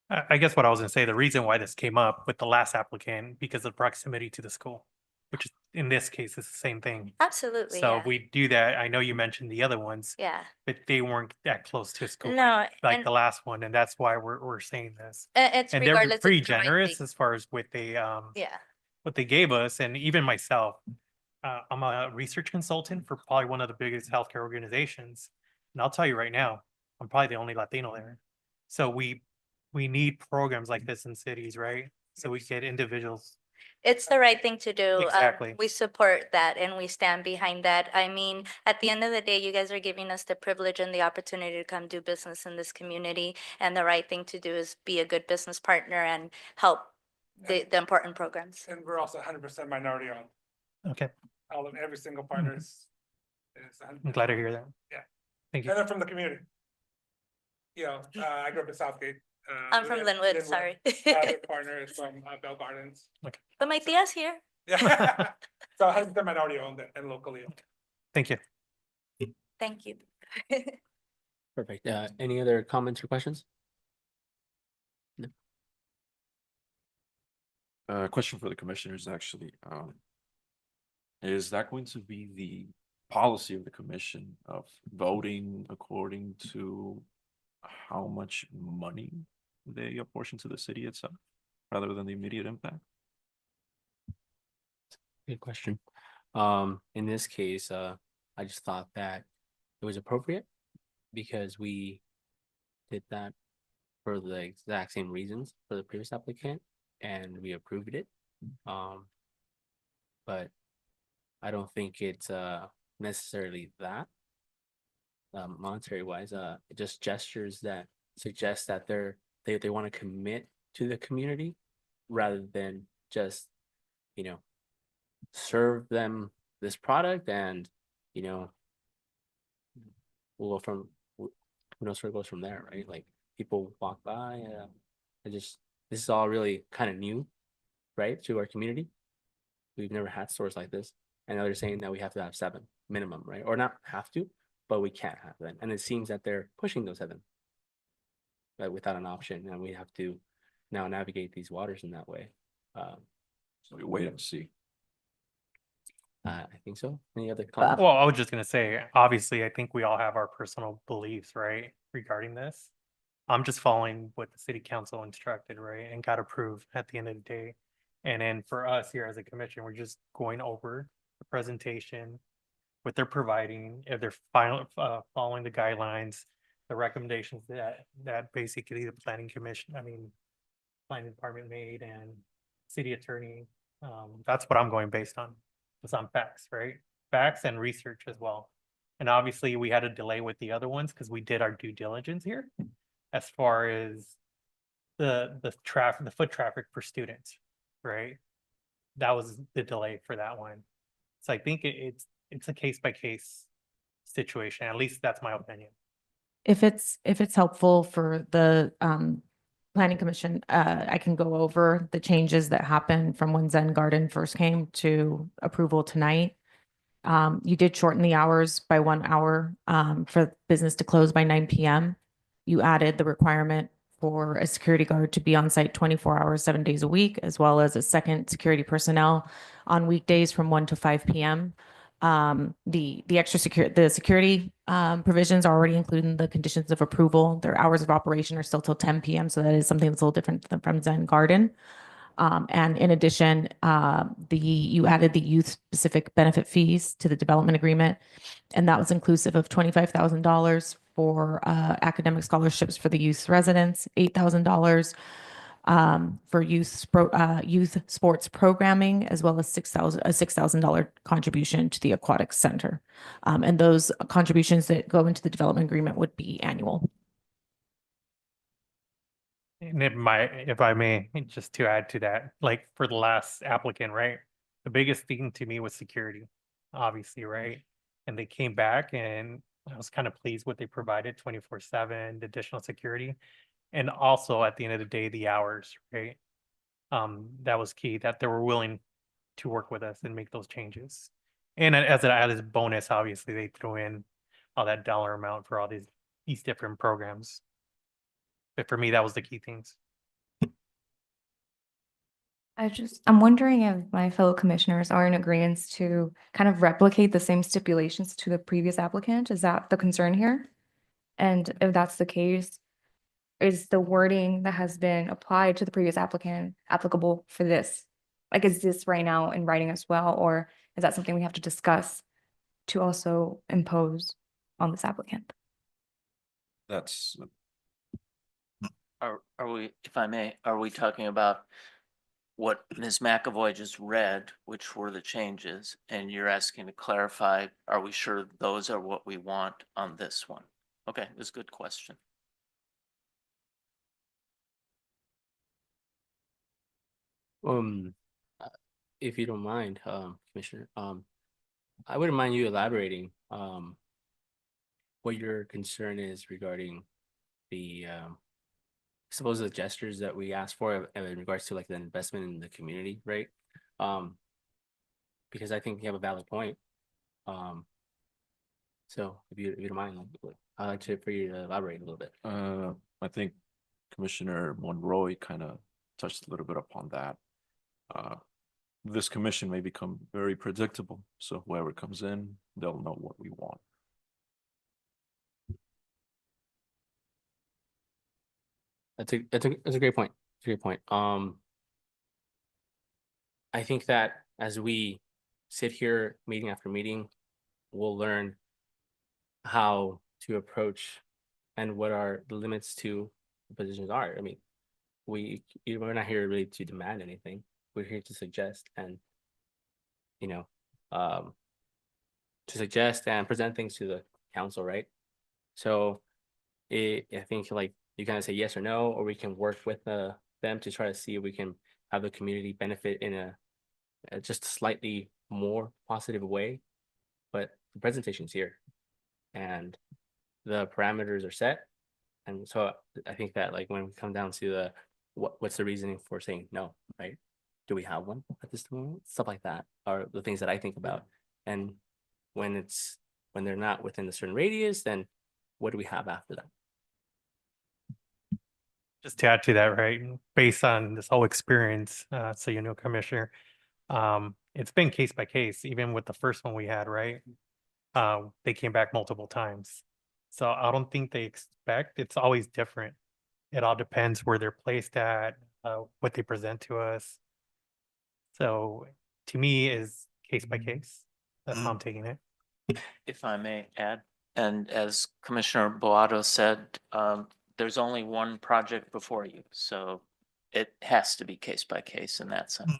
[SPEAKER 6] I guess what I was gonna say, the reason why this came up with the last applicant, because of proximity to the school, which is, in this case, is the same thing.
[SPEAKER 12] Absolutely.
[SPEAKER 6] So
[SPEAKER 12] Yeah.
[SPEAKER 6] if we do that, I know you mentioned the other ones,
[SPEAKER 12] Yeah.
[SPEAKER 6] but they weren't that close to school,
[SPEAKER 12] No,
[SPEAKER 6] like
[SPEAKER 12] and
[SPEAKER 6] the last one, and that's why we're saying this.
[SPEAKER 12] it's
[SPEAKER 6] And they're
[SPEAKER 12] regardless.
[SPEAKER 6] pretty
[SPEAKER 12] it's the right
[SPEAKER 6] generous
[SPEAKER 12] thing.
[SPEAKER 6] as far as what they
[SPEAKER 12] Yeah.
[SPEAKER 6] what they gave us, and even myself. I'm a research consultant for probably one of the biggest healthcare organizations, and I'll tell you right now, I'm probably the only Latino there. So we need programs like this in cities, right? So we get individuals.
[SPEAKER 12] It's the right thing to do.
[SPEAKER 6] Exactly.
[SPEAKER 12] We support that and we stand behind that. I mean, at the end of the day, you guys are giving us the privilege and the opportunity to come do business in this community. And the right thing to do is be a good business partner and help the important programs.
[SPEAKER 13] And we're also 100% minority owned.
[SPEAKER 6] Okay,
[SPEAKER 13] All of every single partner is.
[SPEAKER 6] I'm glad to hear that.
[SPEAKER 13] Yeah.
[SPEAKER 6] Thank you.
[SPEAKER 13] And they're from the community. You know, I grew up in Southgate.
[SPEAKER 12] I'm from Linwood, sorry.
[SPEAKER 13] Other partner is from Bell Gardens.
[SPEAKER 12] But my tia's here.
[SPEAKER 13] Yeah. So 100% minority owned and locally owned.
[SPEAKER 6] Thank you.
[SPEAKER 12] Thank you.
[SPEAKER 1] perfect? Any other comments or questions?
[SPEAKER 11] Question for the commissioners, actually. Is that going to be the policy of the commission of voting according to how much money they apportion to the city itself, rather than the immediate impact?
[SPEAKER 1] Good question. In this case, I just thought that it was appropriate because we did that for the exact same reasons for the previous applicant, and we approved it. But I don't think it's necessarily that. Monetary wise, just gestures that suggest that they want to commit to the community rather than just, you know, serve them this product and, you know, we'll go from, who knows where it goes from there, right? Like people walk by, this is all really kind of new, right, to our community. We've never had stores like this, and now they're saying that we have to have 7 minimum, right? Or not have to, but we can't have that. And it seems that they're pushing those 7, but without an option, and we have to now navigate these waters in that way.
[SPEAKER 11] So we wait and see.
[SPEAKER 1] I think so. Any other comments?
[SPEAKER 6] Well, I was just gonna say, obviously, I think we all have our personal beliefs, right, regarding this. I'm just following what the city council instructed, right, and got approved at the end of the day. And then for us here as a commission, we're just going over the presentation, what they're providing, if they're following the guidelines, the recommendations that basically the planning department made and city attorney. That's what I'm going based on. It's on facts, right? Facts and research as well. And obviously we had a delay with the other ones because we did our due diligence here as far as the foot traffic for students, right? That was the delay for that one. So I think it's a case by case situation. At least that's my opinion.
[SPEAKER 7] If it's helpful for the planning commission, I can go over the changes that happened from when Zen Garden first came to approval tonight. You did shorten the hours by 1 hour for business to close by 9 p.m. You added the requirement for a security guard to be on site 24 hours, 7 days a week, as well as a second security personnel on weekdays from 1 to 5 p.m. The security provisions are already included in the conditions of approval. Their hours of operation are still till 10 p.m. So that is something that's a little different than from Zen Garden. And in addition, you added the youth specific benefit fees to the development agreement, and that was inclusive of $25,000 for academic scholarships for the youth residents, $8,000 for youth sports programming, as well as a $6,000 contribution to the aquatic center. And those contributions that go into the development agreement would be annual.
[SPEAKER 6] And if I may, just to add to that, like for the last applicant, right? The biggest thing to me was security, obviously, right? And they came back and I was kind of pleased what they provided 24/7, the additional security. And also at the end of the day, the hours, right? That was key, that they were willing to work with us and make those changes. And as an added bonus, obviously, they threw in all that dollar amount for all these different programs. But for me, that was the key things.
[SPEAKER 9] I'm wondering if my fellow commissioners are in agreement to kind of replicate the same stipulations to the previous applicant. Is that the concern here? And if that's the case, is the wording that has been applied to the previous applicant applicable for this? Like, is this right now in writing as well, or is that something we have to discuss to also impose on this applicant?
[SPEAKER 11] That's,
[SPEAKER 5] Are we, if I may, are we talking about what Ms. McAvoy just read, which were the changes, and you're asking to clarify, are we sure those are what we want on this one? Okay, that's a good question.
[SPEAKER 1] If you don't mind, Commissioner, I wouldn't mind you elaborating what your concern is regarding the suppose the gestures that we asked for in regards to like the investment in the community, right? Because I think you have a valid point. So if you don't mind, I'd like for you to elaborate a little bit.
[SPEAKER 11] I think Commissioner Monroy kind of touched a little bit upon that. This commission may become very predictable, so whoever comes in, they'll know what we want.
[SPEAKER 1] That's a great point. It's a great point. I think that as we sit here meeting after meeting, we'll learn how to approach and what are the limits to the positions are. I mean, we're not here really to demand anything. We're here to suggest and, you know, to suggest and present things to the council, right? So I think like you kind of say yes or no, or we can work with them to try to see if we can have the community benefit in a just slightly more positive way. But the presentation's here and the parameters are set. And so I think that like when we come down to the what's the reasoning for saying no, right? Do we have one at this moment? Stuff like that are the things that I think about. And when they're not within a certain radius, then what do we have after that?
[SPEAKER 6] Just to add to that, right, based on this whole experience, so you know, Commissioner, it's been case by case, even with the first one we had, right? They came back multiple times. So I don't think they expect, it's always different. It all depends where they're placed at, what they present to us. So to me is case by case. That's how I'm taking it.
[SPEAKER 5] If I may add, and as Commissioner Boato said, there's only one project before you, so it has to be case by case in that sense.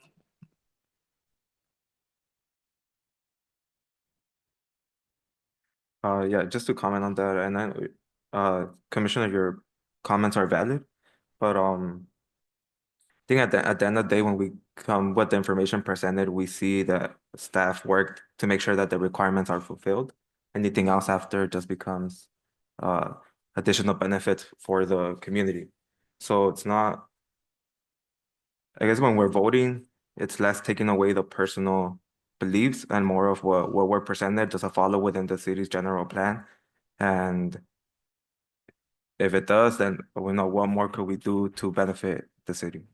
[SPEAKER 4] Yeah, just to comment on that, and then, Commissioner, your comments are valid, but I think at the end of the day, when we come with the information presented, we see that staff worked to make sure that the requirements are fulfilled. Anything else after just becomes additional benefit for the community. So it's not, I guess when we're voting, it's less taking away the personal beliefs and more of what we're presented does it follow within the city's general plan. And if it does, then we know what more could we do to benefit the city.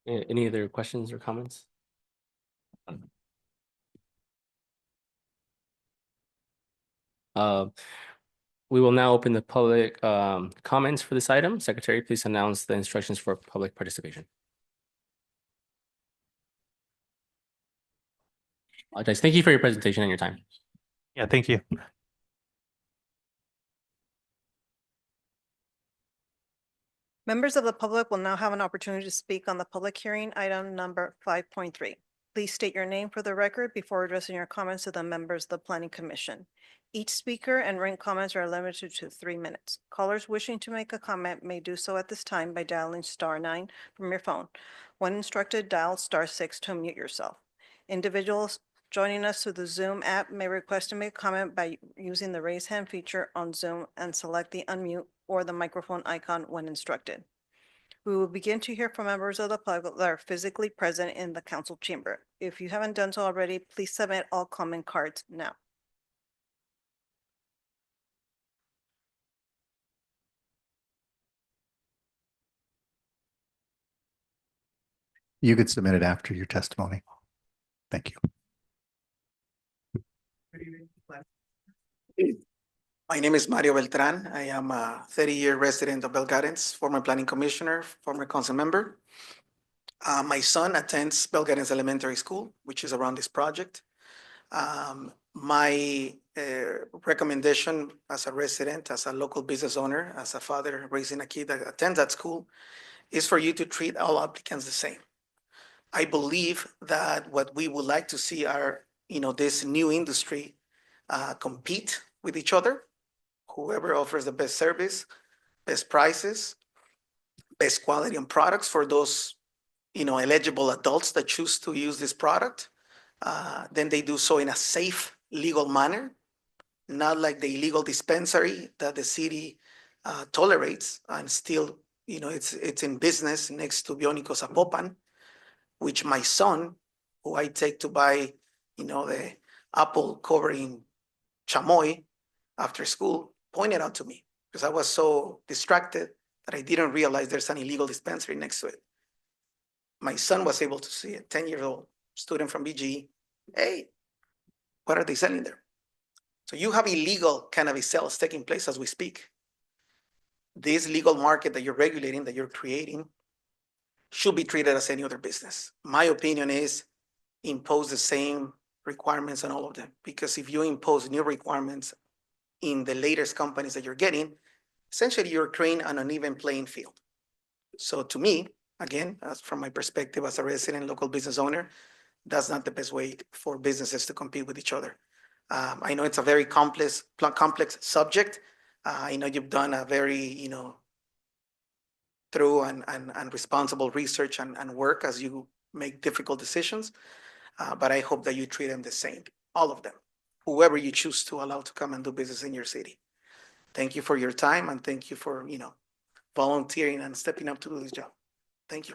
[SPEAKER 1] Any other questions or comments? We will now open the public comments for this item. Secretary, please announce the instructions for public participation. Guys, thank you for your presentation and your time.
[SPEAKER 6] Yeah, thank you.
[SPEAKER 2] Members of the public will now have an opportunity to speak on the public hearing item number 5.3. Please state your name for the record before addressing your comments to the members of the Planning Commission. Each speaker and written comments are limited to 3 minutes. Callers wishing to make a comment may do so at this time by dialing *9 from your phone. When instructed, dial *6 to unmute yourself. Individuals joining us through the Zoom app may request to make a comment by using the raise hand feature on Zoom and select the unmute or the microphone icon when instructed. We will begin to hear from members of the public that are physically present in the council chamber. If you haven't done so already, please submit all comment cards now.
[SPEAKER 14] You could submit it after your testimony. Thank you.
[SPEAKER 15] My name is Mario Beltran. I am a 30-year resident of Bell Gardens, former planning commissioner, former council member. My son attends Bell Gardens Elementary School, which is around this project. My recommendation as a resident, as a local business owner, as a father raising a kid that attends that school, is for you to treat all applicants the same. I believe that what we would like to see are, this new industry compete with each other. Whoever offers the best service, best prices, best quality and products for those, eligible adults that choose to use this product, then they do so in a safe, legal manner, not like the illegal dispensary that the city tolerates and still, it's in business next to Bionico Zapopan, which my son, who I take to buy, the apple covering chamoy after school, pointed out to me because I was so distracted that I didn't realize there's an illegal dispensary next to it. My son was able to see it, 10-year-old student from BGE. Hey, what are they selling there? So you have illegal cannabis sales taking place as we speak. This legal market that you're regulating, that you're creating, should be treated as any other business. My opinion is impose the same requirements on all of them. Because if you impose new requirements in the latest companies that you're getting, essentially you're creating an uneven playing field. So to me, again, as from my perspective as a resident local business owner, that's not the best way for businesses to compete with each other. I know it's a very complex subject. I know you've done a very, thorough and responsible research and work as you make difficult decisions. But I hope that you treat them the same, all of them, whoever you choose to allow to come and do business in your city. Thank you for your time and thank you for, volunteering and stepping up to do this job. Thank you.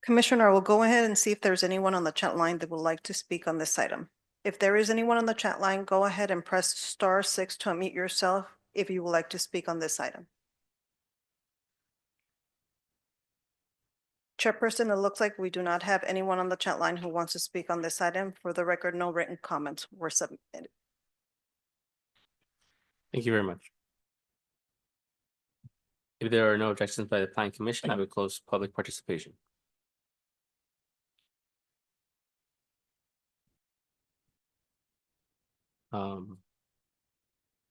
[SPEAKER 2] Commissioner, I will go ahead and see if there's anyone on the chat line that would like to speak on this item. If there is anyone on the chat line, go ahead and press *6 to unmute yourself if you would like to speak on this item. Chairperson, it looks like we do not have anyone on the chat line who wants to speak on this item. For the record, no written comments were submitted.
[SPEAKER 1] Thank you very much. If there are no objections by the Planning Commission, I would close public participation.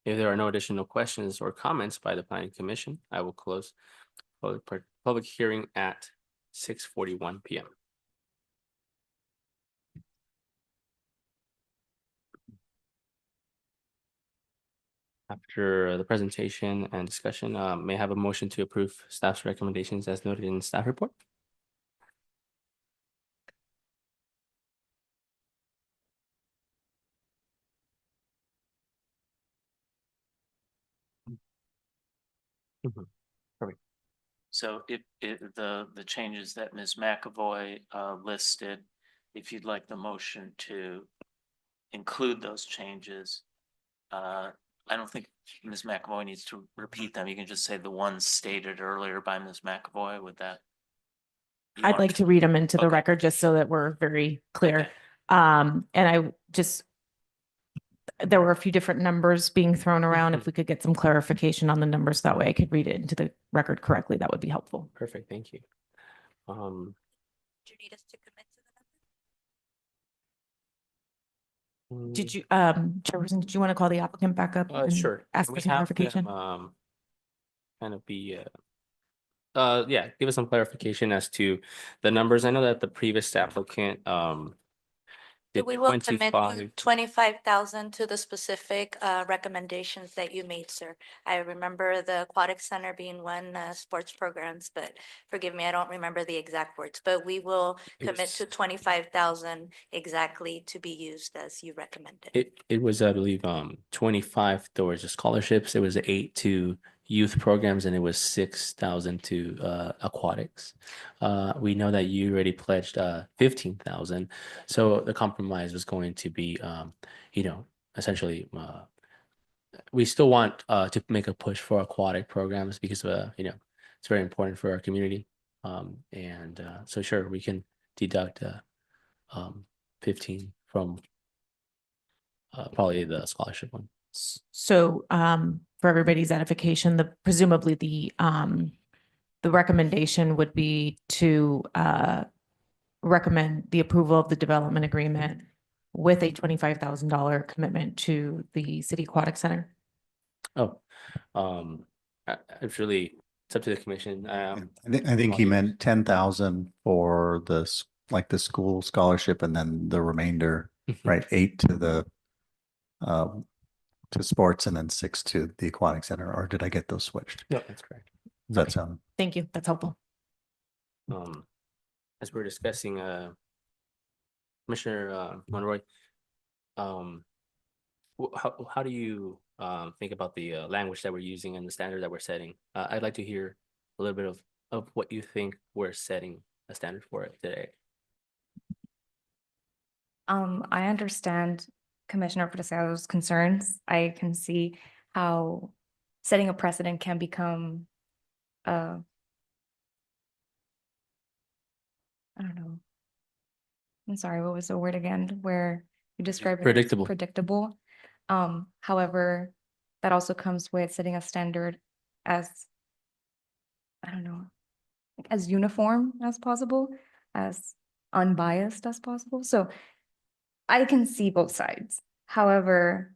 [SPEAKER 1] If there are no additional questions or comments by the Planning Commission, I will close public hearing at 6:41 p.m. After the presentation and discussion, may I have a motion to approve staff's recommendations as noted in staff report? Perfect.
[SPEAKER 5] So the changes that Ms. McAvoy listed, if you'd like the motion to include those changes, I don't think Ms. McAvoy needs to repeat them. You can just say the ones stated earlier by Ms. McAvoy with that.
[SPEAKER 7] I'd like to read them into the
[SPEAKER 5] Okay.
[SPEAKER 7] record just so that we're very clear.
[SPEAKER 5] Okay.
[SPEAKER 7] And there were a few different numbers being thrown around. If we could get some clarification on the numbers, that way I could read it into the record correctly, that would be helpful.
[SPEAKER 1] Perfect, thank you.
[SPEAKER 12] Do you need us to commit to the number?
[SPEAKER 7] Did you, Chairperson, did you want to call the applicant back up? and
[SPEAKER 1] Sure.
[SPEAKER 7] Ask
[SPEAKER 1] Can
[SPEAKER 7] for
[SPEAKER 1] we
[SPEAKER 7] some
[SPEAKER 1] have
[SPEAKER 7] clarification?
[SPEAKER 1] them, kind of be, yeah, give us some clarification as to the numbers. I know that the previous applicant, did
[SPEAKER 12] We will commit
[SPEAKER 1] 25.
[SPEAKER 12] 25,000 to the specific recommendations that you made, sir. I remember the aquatic center being one, sports programs, but forgive me, I don't remember the exact words, but we will commit to 25,000 exactly to be used as you recommended.
[SPEAKER 1] It was, I believe, 25 towards the scholarships. It was 8 to youth programs, and it was 6,000 to aquatics. We know that you already pledged 15,000, so the compromise was going to be, essentially, we still want to make a push for aquatic programs because it's very important for our community. So sure, we can deduct 15 from probably the scholarship one.
[SPEAKER 7] So, for everybody's edification, presumably the recommendation would be to, recommend the approval of the development agreement with a $25,000 commitment to the City Aquatic Center.
[SPEAKER 1] Oh, it's really, it's up to the commission.
[SPEAKER 14] I think he meant 10,000 for the school scholarship and then the remainder, right? 8 to to sports and then 6 to the aquatic center, or did I get those switched?
[SPEAKER 1] No, that's correct.
[SPEAKER 14] Does that sound?
[SPEAKER 7] Thank you. That's helpful.
[SPEAKER 1] As we're discussing, Commissioner Monroy, how do you think about the language that we're using and the standard that we're setting? I'd like to hear a little bit of what you think we're setting a standard for it today.
[SPEAKER 9] I understand Commissioner Fresedo's concerns. I can see how setting a precedent can become don't know. I'm sorry, what was the word again, where you describe it as
[SPEAKER 1] predictable.
[SPEAKER 9] predictable? However, that also comes with setting a standard as, I don't know, like as uniform as possible, as unbiased as possible. So I can see both sides. However,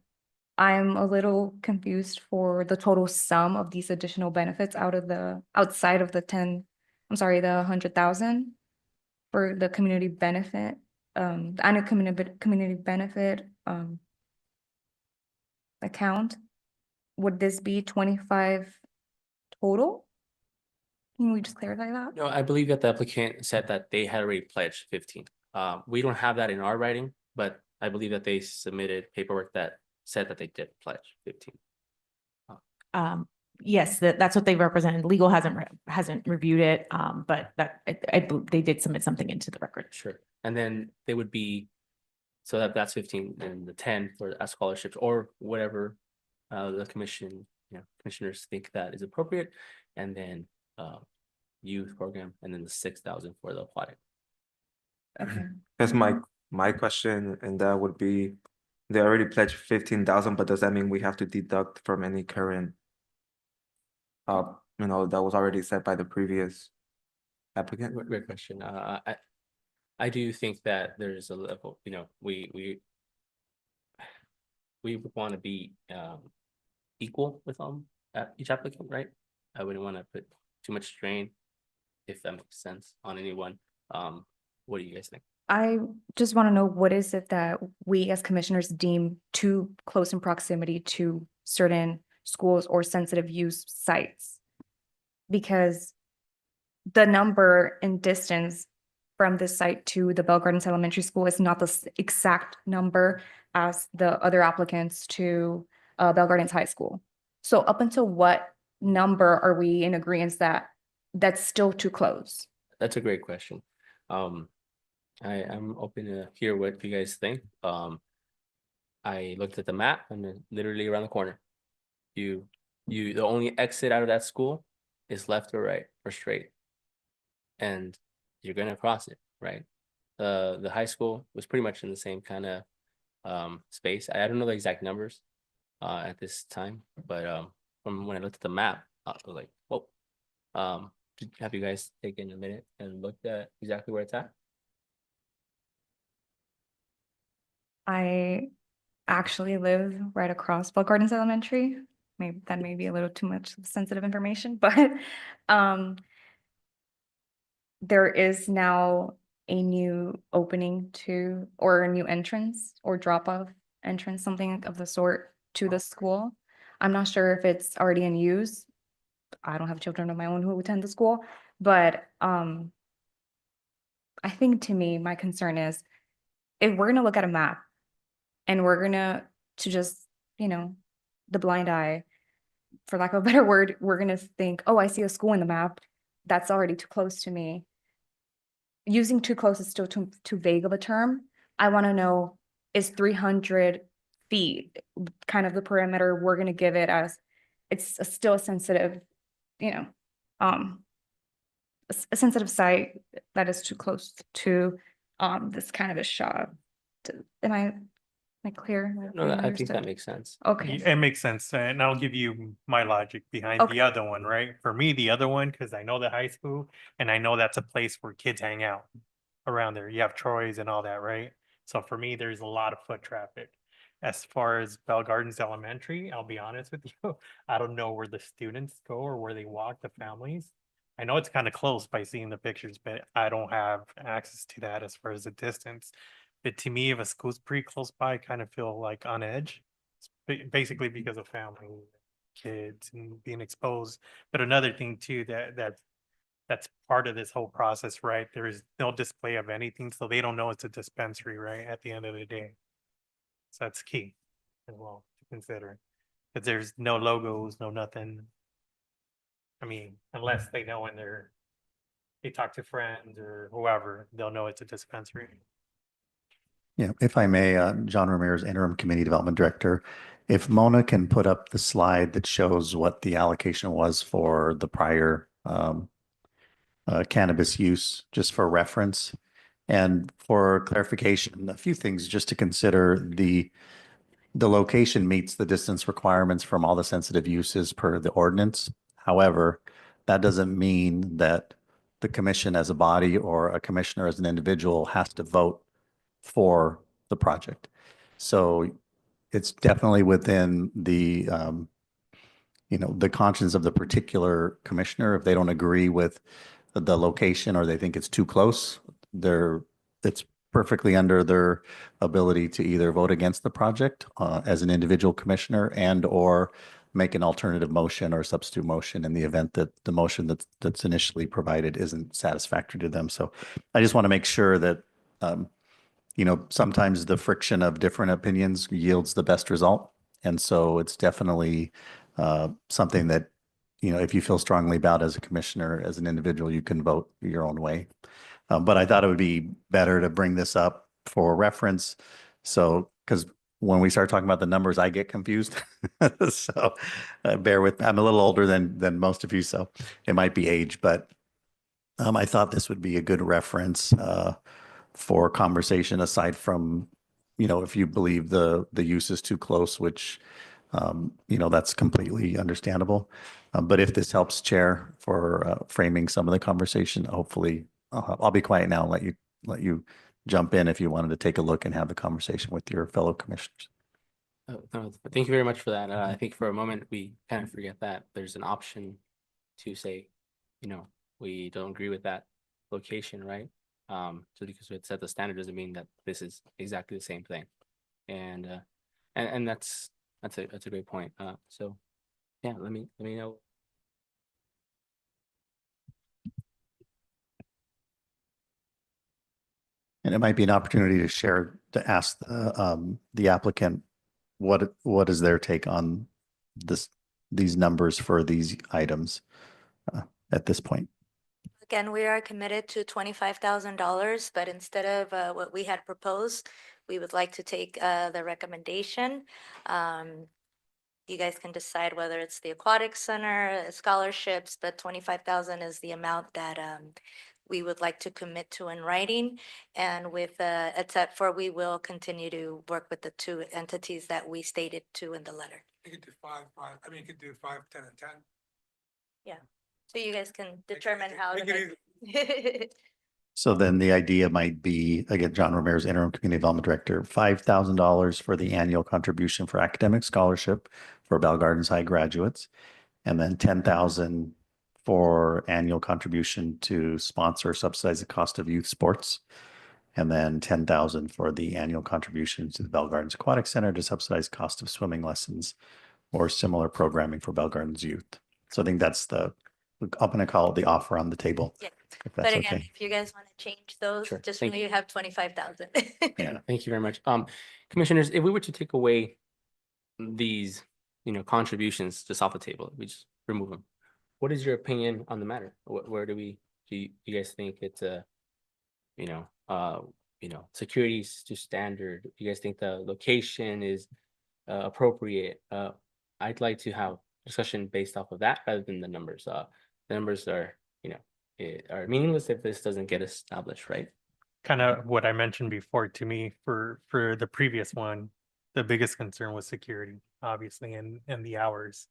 [SPEAKER 9] I'm a little confused for the total sum of these additional benefits outside of the 100,000 for the community benefit, the annual community benefit, account. Would this be 25 total? Can we just clarify that?
[SPEAKER 1] No, I believe that the applicant said that they had already pledged 15. We don't have that in our writing, but I believe that they submitted paperwork that said that they did pledge 15.
[SPEAKER 7] Yes, that's what they represented. Legal hasn't reviewed it, but they did submit something into the record.
[SPEAKER 1] Sure. And then they would be, so that's 15 and the 10 for as scholarships or whatever the commissioners think that is appropriate. And then youth program, and then the 6,000 for the aquatic.
[SPEAKER 9] Okay.
[SPEAKER 4] That's my question, and that would be, they already pledged 15,000, but does that mean we have to deduct from any current that was already set by the previous applicant?
[SPEAKER 1] Great question. I do think that there's a level, we would want to be equal with each applicant, right? I wouldn't want to put too much strain, if that makes sense, on anyone. What do you guys think?
[SPEAKER 9] I just want to know, what is it that we as commissioners deem too close in proximity to certain schools or sensitive use sites? Because the number in distance from this site to the Bell Gardens Elementary School is not the exact number as the other applicants to Bell Gardens High School. So up until what number are we in agreement that that's still too close?
[SPEAKER 1] That's a great question. I'm open to hear what you guys think. I looked at the map and they're literally around the corner. The only exit out of that school is left or right or straight. And you're gonna cross it, right? The high school was pretty much in the same kind of space. I don't know the exact numbers at this time, but from when I looked at the map, I was like, whoa. Have you guys taken a minute and looked at exactly where it's at?
[SPEAKER 9] I actually live right across Bell Gardens Elementary. Maybe that may be a little too much sensitive information, but there is now a new opening or a new entrance or drop-off entrance, something of the sort, to the school. I'm not sure if it's already in use. I don't have children of my own who attend the school, but I think, to me, my concern is, if we're gonna look at a map and we're gonna just, the blind eye, for lack of a better word, we're gonna think, oh, I see a school in the map, that's already too close to me. Using too close is still too vague of a term. I want to know, is 300 feet kind of the perimeter we're going to give it, as it's still a sensitive, a sensitive site that is too close to this kind of a shop. Am I clear?
[SPEAKER 1] No,
[SPEAKER 9] Am
[SPEAKER 1] I think
[SPEAKER 9] understood?
[SPEAKER 1] that makes sense.
[SPEAKER 9] Okay.
[SPEAKER 6] It makes sense, and I'll give you my logic behind
[SPEAKER 9] Okay.
[SPEAKER 6] the other one, right? For me, the other one, because I know the high school, and I know that's a place where kids hang out around there. You have Troy's and all that, right? So for me, there's a lot of foot traffic. As far as Bell Gardens Elementary, I'll be honest with you, I don't know where the students go or where they walk, the families. I know it's kind of close by seeing the pictures, but I don't have access to that as far as the distance. But to me, if a school's pretty close by, I kind of feel like on edge, basically because of family, kids, and being exposed. But another thing too, that's part of this whole process, right? There is no display of anything, so they don't know it's a dispensary, right? At the end of the day. So that's key as well to consider, because there's no logos, no nothing. I mean, unless they know when they talk to friends or whoever, they'll know it's a dispensary.
[SPEAKER 14] Yeah, if I may, John Ramirez, Interim Community Development Director. If Mona can put up the slide that shows what the allocation was for the prior cannabis use, just for reference. And for clarification, a few things just to consider. The location meets the distance requirements from all the sensitive uses per the ordinance. However, that doesn't mean that the commission as a body or a commissioner as an individual has to vote for the project. So it's definitely within the, the conscience of the particular commissioner. If they don't agree with the location or they think it's too close, it's perfectly under their ability to either vote against the project as an individual commissioner and or make an alternative motion or substitute motion in the event that the motion that's initially provided isn't satisfactory to them. So I just want to make sure that, sometimes the friction of different opinions yields the best result. And so it's definitely something that, if you feel strongly about as a commissioner, as an individual, you can vote your own way. But I thought it would be better to bring this up for reference. So, because when we start talking about the numbers, I get confused. So bear with me. I'm a little older than most of you, so it might be age, but I thought this would be a good reference for conversation aside from, if you believe the use is too close, which, that's completely understandable. But if this helps, Chair, for framing some of the conversation, hopefully I'll be quiet now and let you jump in if you wanted to take a look and have the conversation with your fellow commissioners.
[SPEAKER 1] No, thank you very much for that. I think for a moment we kind of forget that there's an option to say, we don't agree with that location, right? So because it set the standard doesn't mean that this is exactly the same thing, and that's a great point. So yeah, let me know.
[SPEAKER 14] And it might be an opportunity to ask the applicant what is their take on these numbers for these items at this point.
[SPEAKER 12] Again, we are committed to $25,000, but instead of what we had proposed, we would like to take the recommendation. You guys can decide whether it's the aquatic center, scholarships, but 25,000 is the amount that we would like to commit to in writing. And with except for we will continue to work with the two entities that we stated to in the letter.
[SPEAKER 13] You could do five. I mean, you could do 5, 10, and 10.
[SPEAKER 12] Yeah. So you guys can determine how.
[SPEAKER 13] Make
[SPEAKER 12] to
[SPEAKER 13] it
[SPEAKER 12] make-
[SPEAKER 14] So then the idea might be, again, John Ramirez, Interim Community Development Director, $5,000 for the annual contribution for academic scholarship for Bell Gardens High graduates, and then 10,000 for annual contribution to sponsor or subsidize the cost of youth sports, and then 10,000 for the annual contribution to the Bell Gardens Aquatic Center to subsidize cost of swimming lessons or similar programming for Bell Gardens youth. So I think that's I'm going to call it the offer on the table.
[SPEAKER 12] Yeah.
[SPEAKER 14] If
[SPEAKER 12] But
[SPEAKER 14] that's
[SPEAKER 12] again,
[SPEAKER 14] okay.
[SPEAKER 12] if you guys want to change those,
[SPEAKER 1] Sure.
[SPEAKER 12] just
[SPEAKER 1] Thank
[SPEAKER 12] know you have 25,000.
[SPEAKER 1] Yeah, thank you very much. Commissioners, if we were to take away these, contributions just off the table, we just remove them. What is your opinion on the matter? Where do you guys think it's security is too standard? Do you guys think the location is appropriate? I'd like to have discussion based off of that rather than the numbers. The numbers are, are meaningless if this doesn't get established, right?
[SPEAKER 6] Kind of what I mentioned before. To me, for the previous one, the biggest concern was security, obviously, and the hours.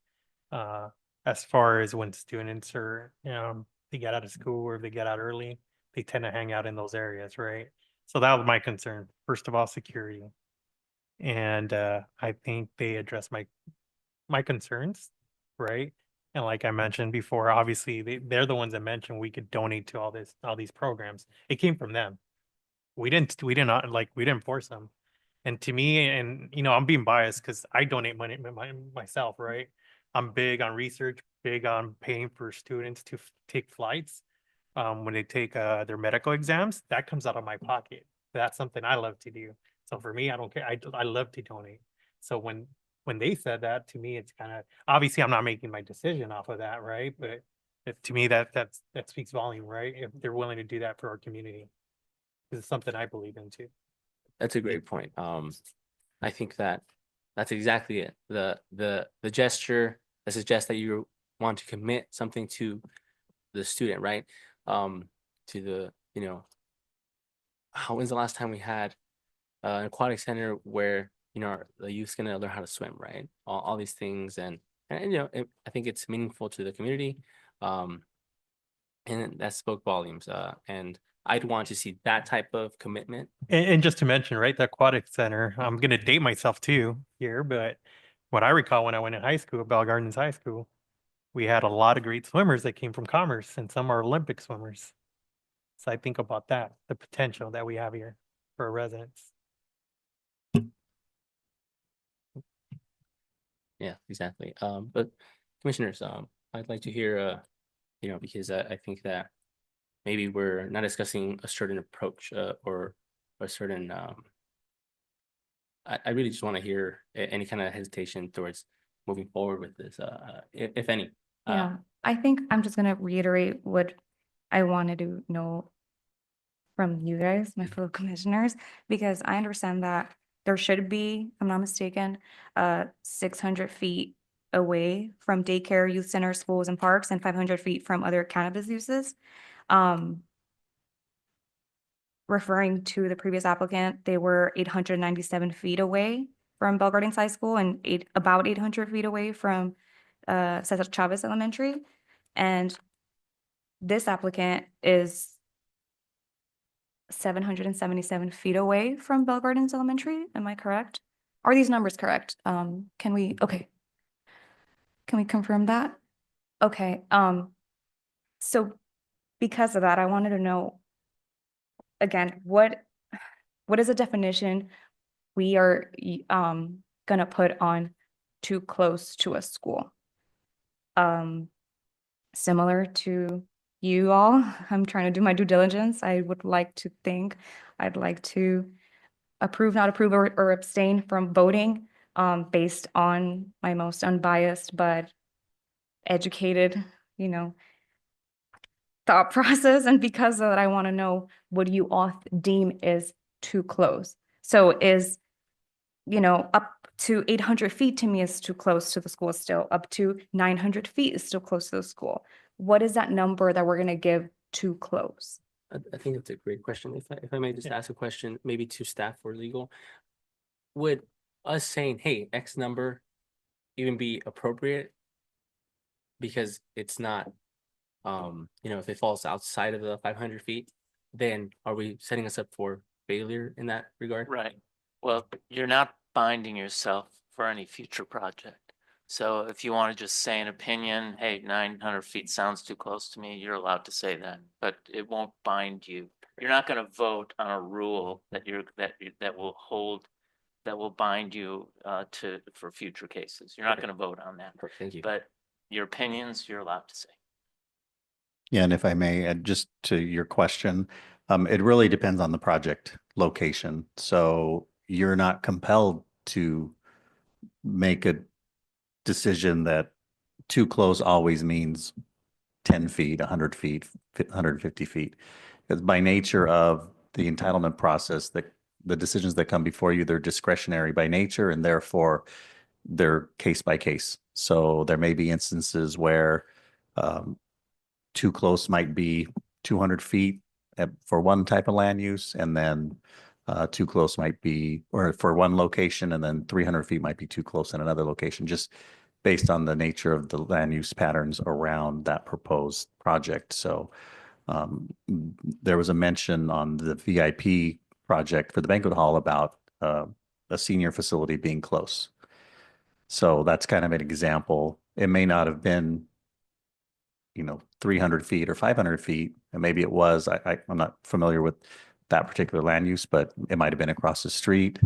[SPEAKER 6] As far as when students are, they get out of school or if they get out early, they tend to hang out in those areas, right? So that was my concern. First of all, security. And I think they addressed my concerns, right? And like I mentioned before, obviously they're the ones that mentioned we could donate to all these programs. It came from them. We didn't force them. And to me, and I'm being biased because I donate money myself, right? I'm big on research, big on paying for students to take flights. When they take their medical exams, that comes out of my pocket. That's something I love to do. So for me, I don't care. I love to donate. So when they said that to me, it's kind of obviously I'm not making my decision off of that, right? But to me, that speaks volume, right? If they're willing to do that for our community, it's something I believe in too.
[SPEAKER 1] That's a great point. I think that's exactly it. The gesture that suggests that you want to commit something to the student, right? to the, when's the last time we had an aquatic center where, the youth's gonna learn how to swim, right? All these things and I think it's meaningful to the community. And that spoke volumes. And I'd want to see that type of commitment.
[SPEAKER 6] And just to mention, right, the aquatic center, I'm going to date myself too here, but what I recall when I went to high school, Bell Gardens High School, we had a lot of great swimmers that came from Commerce and some are Olympic swimmers. So I think about that, the potential that we have here for our residents.
[SPEAKER 1] Yeah, exactly. But commissioners, I'd like to hear, because I think that maybe we're not discussing a certain approach or a certain. I really just want to hear any kind of hesitation towards moving forward with this, if any.
[SPEAKER 9] Yeah, I think I'm just gonna reiterate what I wanted to know from you guys, my fellow commissioners, because I understand that there should be, if I'm not mistaken, 600 feet away from daycare, youth center, schools and parks, and 500 feet from other cannabis uses. Referring to the previous applicant, they were 897 feet away from Bell Gardens High School and about 800 feet away from Cesar Chavez Elementary. And this applicant is 777 feet away from Bell Gardens Elementary. Am I correct? Are these numbers correct? Can we confirm that? Okay, so because of that, I wanted to know, again, what is the definition we are gonna put on too close to a school? Similar to you all, I'm trying to do my due diligence. I would like to think I'd like to approve, not approve, or abstain from voting based on my most unbiased but educated, thought process. And because of that, I want to know what you all deem is too close. So is, up to 800 feet to me is too close to the school still, up to 900 feet is still close to the school. What is that number that we're going to give too close?
[SPEAKER 1] I think that's a great question. If I may just ask a question, maybe to staff or legal, would us saying, hey, X number even be appropriate? Because it's not, if it falls outside of the 500 feet, then are we setting us up for failure in that regard?
[SPEAKER 5] Right. Well, you're not binding yourself for any future project. So if you want to just say an opinion, hey, 900 feet sounds too close to me, you're allowed to say that, but it won't bind you. You're not going to vote on a rule that will bind you for future cases. You're not
[SPEAKER 1] Okay.
[SPEAKER 5] going to vote on that.
[SPEAKER 1] Perfect, thank you.
[SPEAKER 5] But your opinions, you're allowed to say.
[SPEAKER 14] Yeah, and if I may add just to your question, it really depends on the project location. So you're not compelled to make a decision that too close always means 10 feet, 100 feet, 150 feet. Because by nature of the entitlement process, the decisions that come before you, they're discretionary by nature, and therefore they're case by case. So there may be instances where too close might be 200 feet for one type of land use, and then too close might be, or for one location, and then 300 feet might be too close in another location, just based on the nature of the land use patterns around that proposed project. So there was a mention on the VIP project for the banquet hall about a senior facility being close. So that's kind of an example. It may not have been, 300 feet or 500 feet, and maybe it was. I'm not familiar with that particular land use, but it might have been across the street.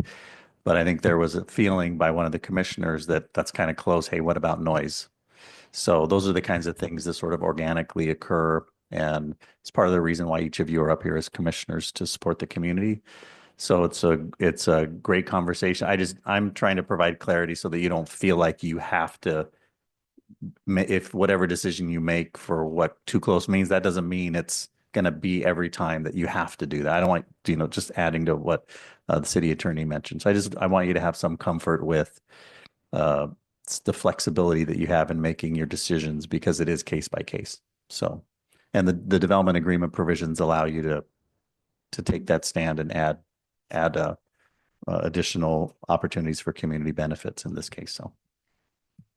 [SPEAKER 14] But I think there was a feeling by one of the commissioners that that's kind of close. Hey, what about noise? So those are the kinds of things that sort of organically occur. And it's part of the reason why each of you are up here as commissioners to support the community. So it's a great conversation. I'm trying to provide clarity so that you don't feel like you have to, if whatever decision you make for what too close means, that doesn't mean it's going to be every time that you have to do that. I don't want, just adding to what the city attorney mentioned. So I want you to have some comfort with the flexibility that you have in making your decisions, because it is case by case. So And the development agreement provisions allow you to take that stand and add additional opportunities for community benefits in this case. So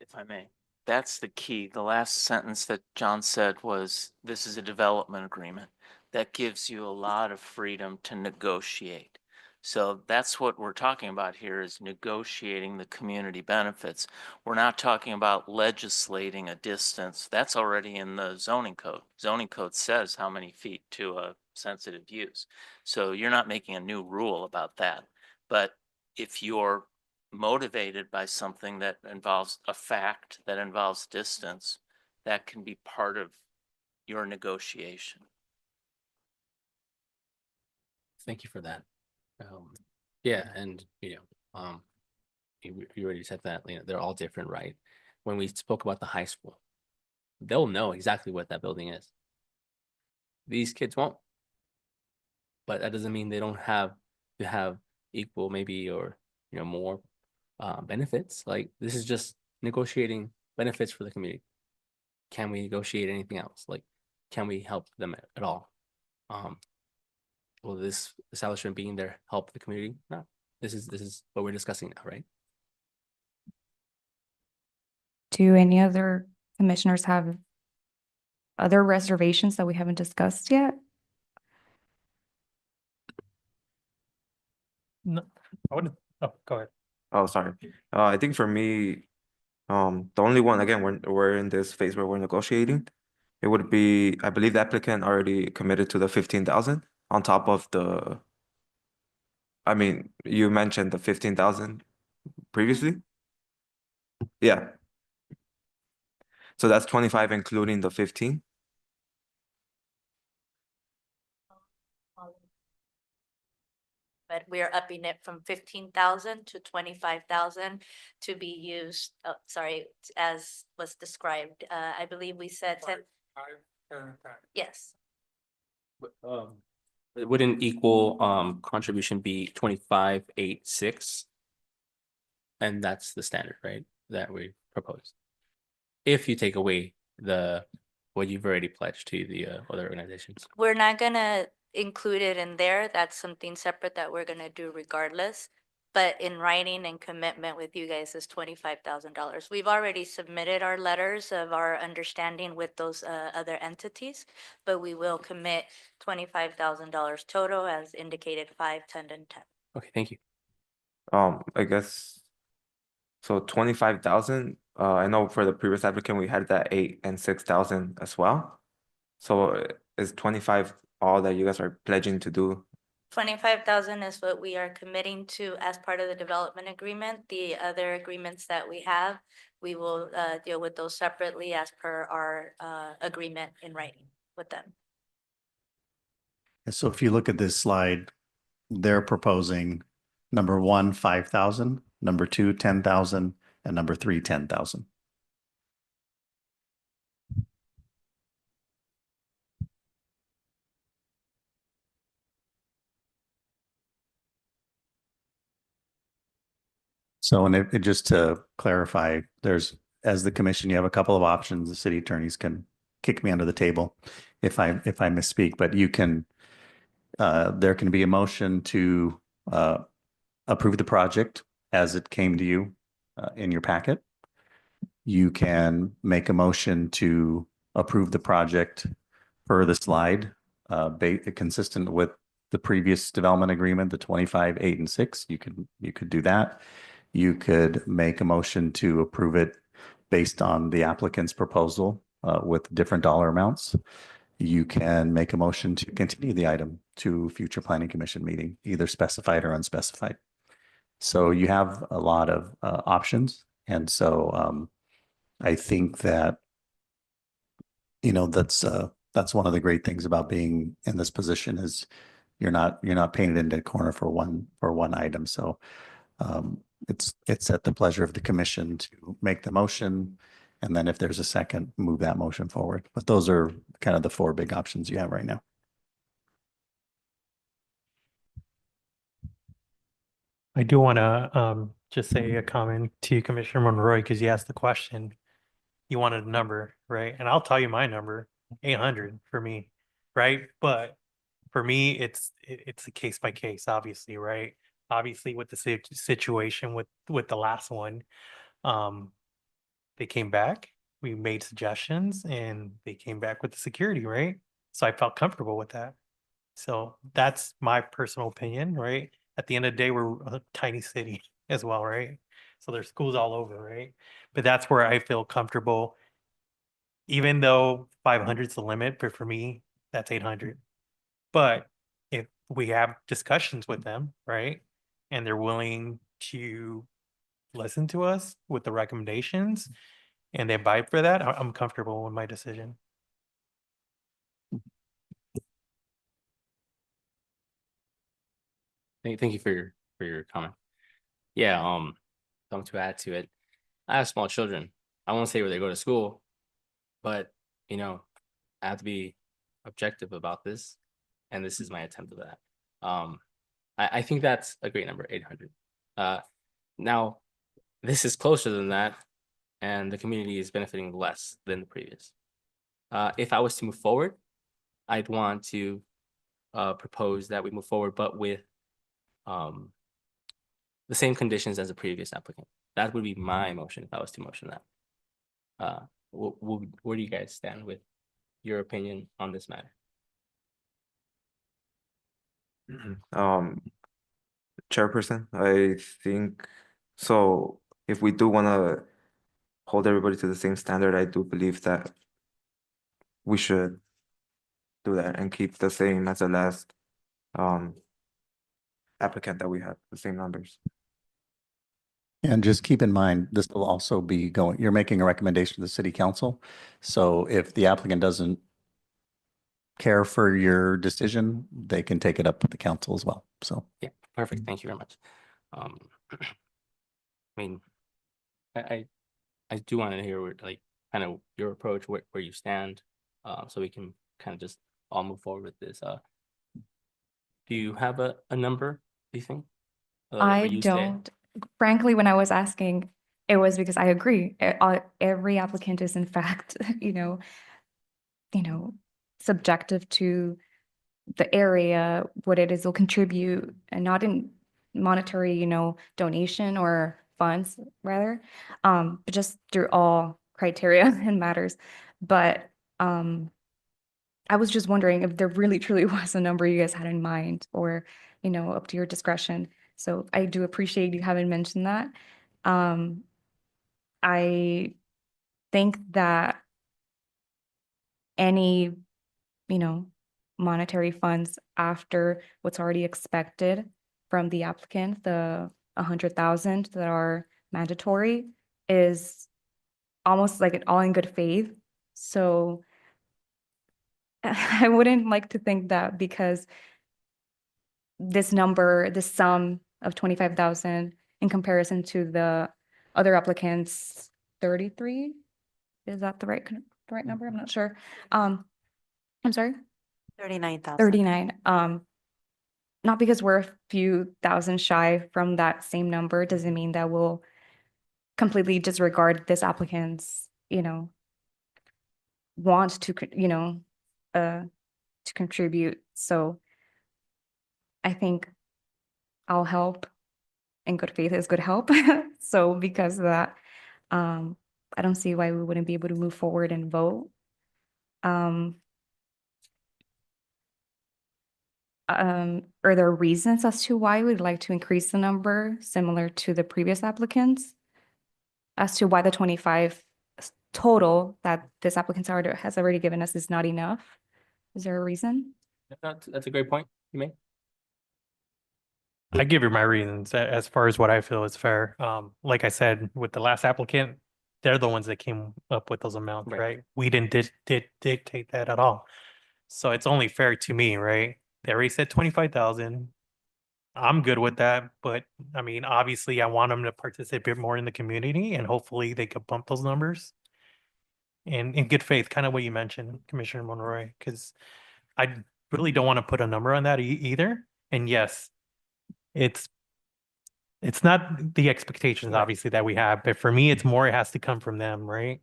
[SPEAKER 5] If I may, that's the key. The last sentence that John said was, this is a development agreement. That gives you a lot of freedom to negotiate. So that's what we're talking about here, is negotiating the community benefits. We're not talking about legislating a distance. That's already in the zoning code. Zoning code says how many feet to a sensitive use. So you're not making a new rule about that. But if you're motivated by something that involves a fact, that involves distance, that can be part of your negotiation.
[SPEAKER 1] Thank you for that. Yeah, and you already said that, they're all different, right? When we spoke about the high school, they'll know exactly what that building is. These kids won't. But that doesn't mean they don't have to have equal, maybe, or more benefits. Like, this is just negotiating benefits for the community. Can we negotiate anything else? Like, can we help them at all? Will this establishment being there help the community? No. This is what we're discussing now, right?
[SPEAKER 9] Do any other commissioners have other reservations that we haven't discussed yet?
[SPEAKER 6] No, I wouldn't, oh, go ahead.
[SPEAKER 4] Oh, sorry. I think for me, the only one, again, we're in this phase where we're negotiating. It would be, I believe the applicant already committed to the 15,000 on top of the, I mean, you mentioned the 15,000 previously? Yeah. So that's 25 including the 15?
[SPEAKER 12] But we're upping it from 15,000 to 25,000 to be used, as was described. I believe we said 10, yes.
[SPEAKER 1] It wouldn't equal contribution be 25,860? And that's the standard, right? That we proposed. If you take away what you've already pledged to the other organizations.
[SPEAKER 12] We're not gonna include it in there. That's something separate that we're gonna do regardless. But in writing and commitment with you guys is $25,000. We've already submitted our letters of our understanding with those other entities, but we will commit $25,000 total as indicated 5, 10, and 10.
[SPEAKER 1] Okay, thank you.
[SPEAKER 4] I guess, so 25,000, I know for the previous applicant, we had that 8 and 6,000 as well. So is 25 all that you guys are pledging to do?
[SPEAKER 12] 25,000 is what we are committing to as part of the development agreement. The other agreements that we have, we will deal with those separately as per our agreement in writing with them.
[SPEAKER 14] And so if you look at this slide, they're proposing number 1, 5,000, number 2, 10,000, and number 3, 10,000. So, and just to clarify, as the commission, you have a couple of options. The city attorneys can kick me under the table if I misspeak, but you can, there can be a motion to approve the project as it came to you in your packet. You can make a motion to approve the project per the slide, consistent with the previous development agreement, the 25, 8, and 6. You could do that. You could make a motion to approve it based on the applicant's proposal with different dollar amounts. You can make a motion to continue the item to future planning commission meeting, either specified or unspecified. So you have a lot of options. And so I think that, that's one of the great things about being in this position is you're not painted into a corner for one item. So it's at the pleasure of the commission to make the motion, and then if there's a second, move that motion forward. But those are kind of the 4 big options you have right now.
[SPEAKER 6] I do want to just say a comment to Commissioner Monroy because you asked the question. You wanted a number, right? And I'll tell you my number. 800 for me, right? But for me, it's a case by case, obviously, right? Obviously, with the situation with the last one, um, they came back, we made suggestions, and they came back with the security, right? So I felt comfortable with that. So that's my personal opinion, right? At the end of the day, we're a tiny city as well, right? So there's schools all over, right? But that's where I feel comfortable. Even though 500 is the limit, but for me, that's 800. But if we have discussions with them, right? And they're willing to listen to us with the recommendations and they bite for that, I'm comfortable with my decision.
[SPEAKER 1] Thank you for your comment. Yeah, something to add to it. I have small children. I won't say where they go to school, but you know, I have to be objective about this, and this is my attempt at that. I think that's a great number, 800. Now this is closer than that, and the community is benefiting less than the previous. If I was to move forward, I'd want to propose that we move forward, but with the same conditions as the previous applicant. That would be my motion if I was to motion that. Where do you guys stand with your opinion on this matter?
[SPEAKER 4] Chairperson, I think, so if we do want to hold everybody to the same standard, I do believe that we should do that and keep the same as the last applicant that we had, the same numbers.
[SPEAKER 14] And just keep in mind, this will also be going, you're making a recommendation to the city council. So if the applicant doesn't care for your decision, they can take it up with the council as well. So.
[SPEAKER 1] Yeah, perfect. Thank you very much. I mean, I do want to hear like kind of your approach, where you stand, so we can kind of just all move forward with this. Do you have a number, do you think? where
[SPEAKER 9] I
[SPEAKER 1] you stand?
[SPEAKER 9] don't. Frankly, when I was asking, it was because I agree. Every applicant is in fact, subjective to the area, what it is will contribute, and not in monetary, donation or funds rather, but just through all criteria and matters. But I was just wondering if there really truly was a number you guys had in mind, or up to your discretion. So I do appreciate you having mentioned that. I think that any, monetary funds after what's already expected from the applicant, the 100,000 that are mandatory, is almost like an all in good faith. So I wouldn't like to think that because this number, this sum of 25,000 in comparison to the other applicants, 33, is that the right number? I'm not sure. I'm sorry?
[SPEAKER 3] 39,000.
[SPEAKER 9] 39. Not because we're a few thousand shy from that same number doesn't mean that we'll completely disregard this applicant's, want to, to contribute. So I think I'll help, and good faith is good help. So because of that, I don't see why we wouldn't be able to move forward and vote. Are there reasons as to why we'd like to increase the number similar to the previous applicants? As to why the 25 total that this applicant has already given us is not enough? Is there a reason?
[SPEAKER 1] That's a great point you made.
[SPEAKER 6] I give you my reasons as far as what I feel is fair. Like I said, with the last applicant, they're the ones that came up with those amounts, right? We didn't dictate that at all. So it's only fair to me, right? They already said 25,000. I'm good with that, but I mean, obviously I want them to participate more in the community, and hopefully they could bump those numbers. And in good faith, kind of what you mentioned, Commissioner Monroy, because I really don't want to put a number on that either. And yes, it's not the expectations obviously that we have, but for me, it's more, it has to come from them, right?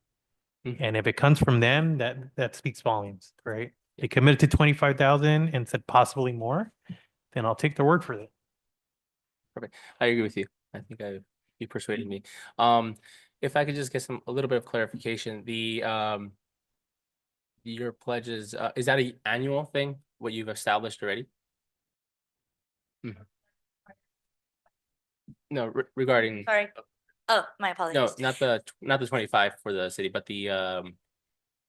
[SPEAKER 1] Mhm.
[SPEAKER 6] And if it comes from them, that speaks volumes, right? They committed to 25,000 and said possibly more, then I'll take their word for it.
[SPEAKER 1] I agree with you. I think you persuaded me. If I could just get a little bit of clarification, your pledges, is that an annual thing, what you've established already? Mhm. No, regarding,
[SPEAKER 12] Sorry. Oh, my
[SPEAKER 1] no,
[SPEAKER 12] apologies.
[SPEAKER 1] not the 25 for the city, but the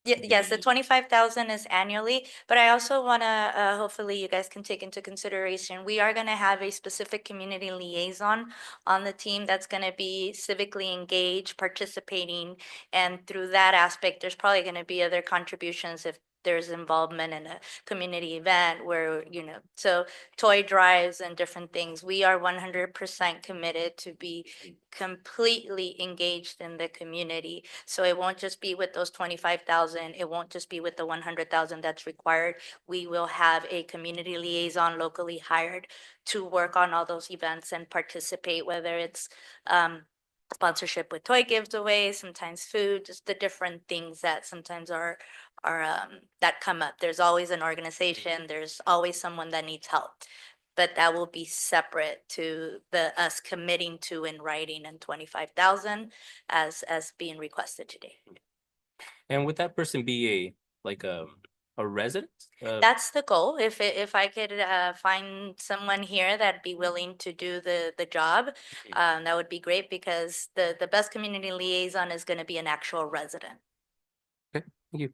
[SPEAKER 12] Yes, the 25,000 is annually, but I also wanna, hopefully you guys can take into consideration, we are gonna have a specific community liaison on the team that's gonna be civically engaged, participating, and through that aspect, there's probably gonna be other contributions if there's involvement in a community event where, so toy drives and different things. We are 100% committed to be completely engaged in the community. So it won't just be with those 25,000. It won't just be with the 100,000 that's required. We will have a community liaison locally hired to work on all those events and participate, whether it's sponsorship with toy giveaways, sometimes food, just the different things that sometimes are that come up. There's always an organization, there's always someone that needs help. But that will be separate to us committing to in writing and 25,000 as being requested today.
[SPEAKER 1] and would that person be a resident?
[SPEAKER 12] That's the goal. If I could find someone here that'd be willing to do the job, that would be great, because the best community liaison is going to be an actual resident.
[SPEAKER 1] Okay, thank you.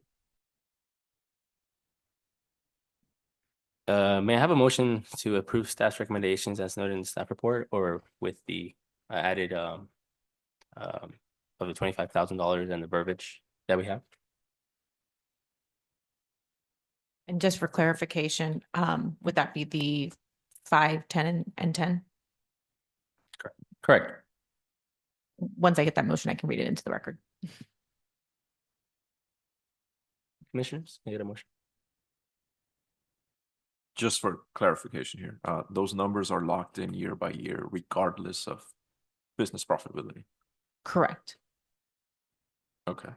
[SPEAKER 1] May I have a motion to approve staff's recommendations as noted in the staff report, or with the added of the $25,000 and the verbiage that we have?
[SPEAKER 7] And just for clarification, would that be the 5, 10, and 10?
[SPEAKER 1] Correct.
[SPEAKER 7] Once I get that motion, I can read it into the record.
[SPEAKER 1] Commissioners, can I get a motion?
[SPEAKER 11] Just for clarification here, those numbers are locked in year by year, regardless of business profitability.
[SPEAKER 7] Correct.
[SPEAKER 11] Okay.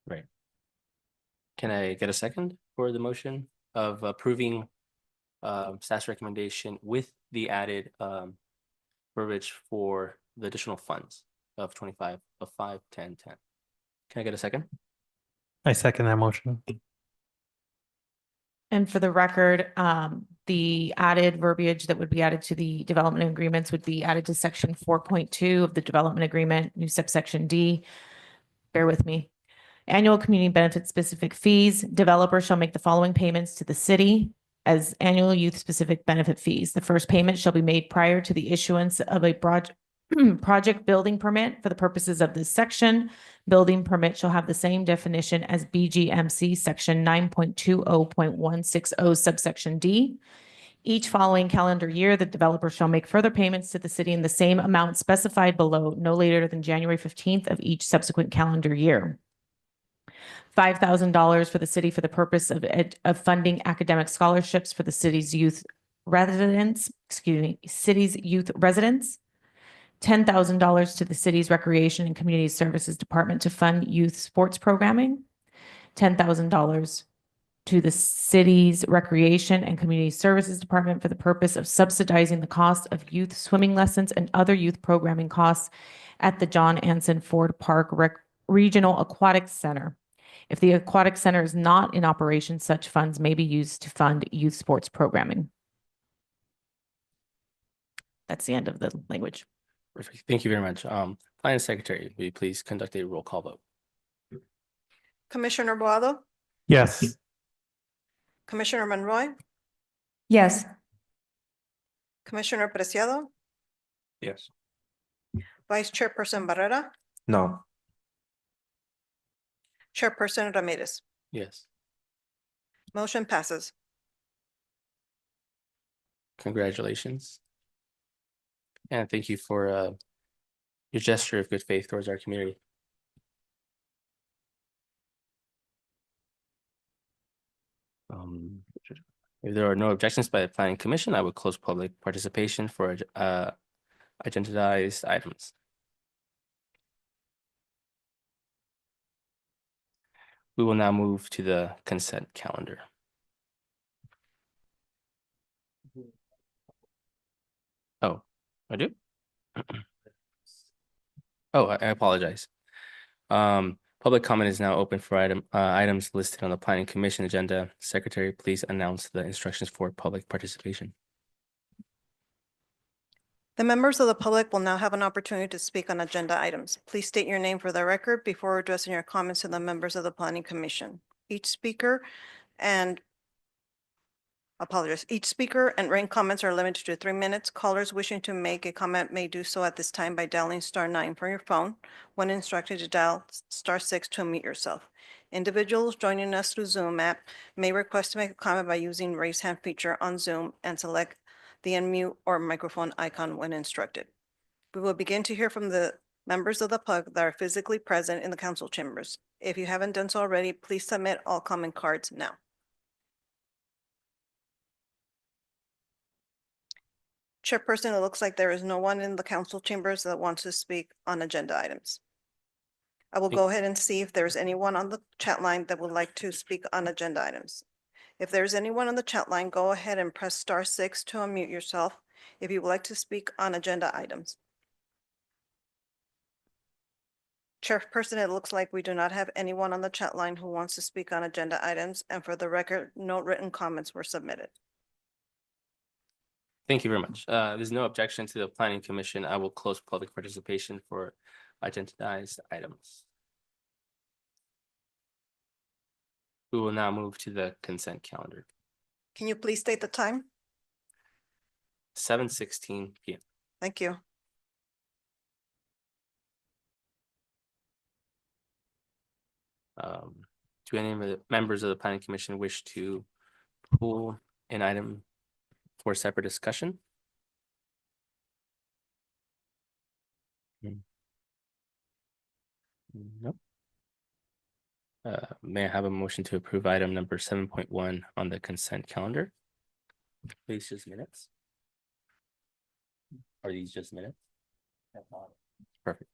[SPEAKER 1] Right. Can I get a second for the motion of approving staff's recommendation with the added verbiage for the additional funds of 25, of 5, 10, 10? Can I get a second?
[SPEAKER 6] I second that motion.
[SPEAKER 7] And for the record, the added verbiage that would be added to the development agreements would be added to section 4.2 of the development agreement, new subsection D. Bear with me. Annual community benefit specific fees. Developer shall make the following payments to the city as annual youth specific benefit fees. The first payment shall be made prior to the issuance of a project building permit for the purposes of this section. Building permit shall have the same definition as BGMC section 9.20.160 subsection D. Each following calendar year, the developer shall make further payments to the city in the same amount specified below, no later than January 15th of each subsequent calendar year. $5,000 for the city for the purpose of funding academic scholarships for the city's youth residents, city's youth residents. $10,000 to the city's Recreation and Community Services Department to fund youth sports programming. $10,000 to the city's Recreation and Community Services Department for the purpose of subsidizing the cost of youth swimming lessons and other youth programming costs at the John Anson Ford Park Regional Aquatic Center. If the aquatic center is not in operation, such funds may be used to fund youth sports programming. That's the end of the language.
[SPEAKER 1] Perfect. Thank you very much. Finance Secretary, will you please conduct a roll call vote?
[SPEAKER 2] Commissioner Boado,
[SPEAKER 6] Yes.
[SPEAKER 2] Commissioner Monroy,
[SPEAKER 9] Yes.
[SPEAKER 2] Commissioner Preciado,
[SPEAKER 11] Yes.
[SPEAKER 2] Vice Chairperson Barrera,
[SPEAKER 4] No.
[SPEAKER 2] Chairperson Ramirez.
[SPEAKER 1] Yes.
[SPEAKER 2] Motion passes.
[SPEAKER 1] Congratulations. And thank you for your gesture of good faith towards our community. If there are no objections by the Planning Commission, I would close public participation for agendized items. We will now move to the consent calendar. Oh, I do? Oh, I apologize. Public comment is now open for items listed on the planning commission agenda. Secretary, please announce the instructions for public participation.
[SPEAKER 2] The members of the public will now have an opportunity to speak on agenda items. Please state your name for the record before addressing your comments to the members of the planning commission. Each speaker and written comments are limited to 3 minutes. Callers wishing to make a comment may do so at this time by dialing *9 from your phone. When instructed to dial *6 to unmute yourself. Individuals joining us through Zoom app may request to make a comment by using raise hand feature on Zoom and select the unmute or microphone icon when instructed. We will begin to hear from the members of the public that are physically present in the council chambers. If you haven't done so already, please submit all comment cards now. Chairperson, it looks like there is no one in the council chambers that wants to speak on agenda items. I will go ahead and see if there's anyone on the chat line that would like to speak on agenda items. If there's anyone on the chat line, go ahead and press *6 to unmute yourself if you would like to speak on agenda items. Chairperson, it looks like we do not have anyone on the chat line who wants to speak on agenda items, and for the record, no written comments were submitted.
[SPEAKER 1] Thank you very much. There's no objection to the planning commission. I will close public participation for agendized items. We will now move to the consent calendar.
[SPEAKER 2] Can you please state the time?
[SPEAKER 1] 7:16 p.m.
[SPEAKER 2] Thank you.
[SPEAKER 1] Do any of the members of the planning commission wish to pull an item for separate discussion? Nope. May I have a motion to approve item number 7.1 on the consent calendar? Please, just minutes. Are these just minutes? Perfect.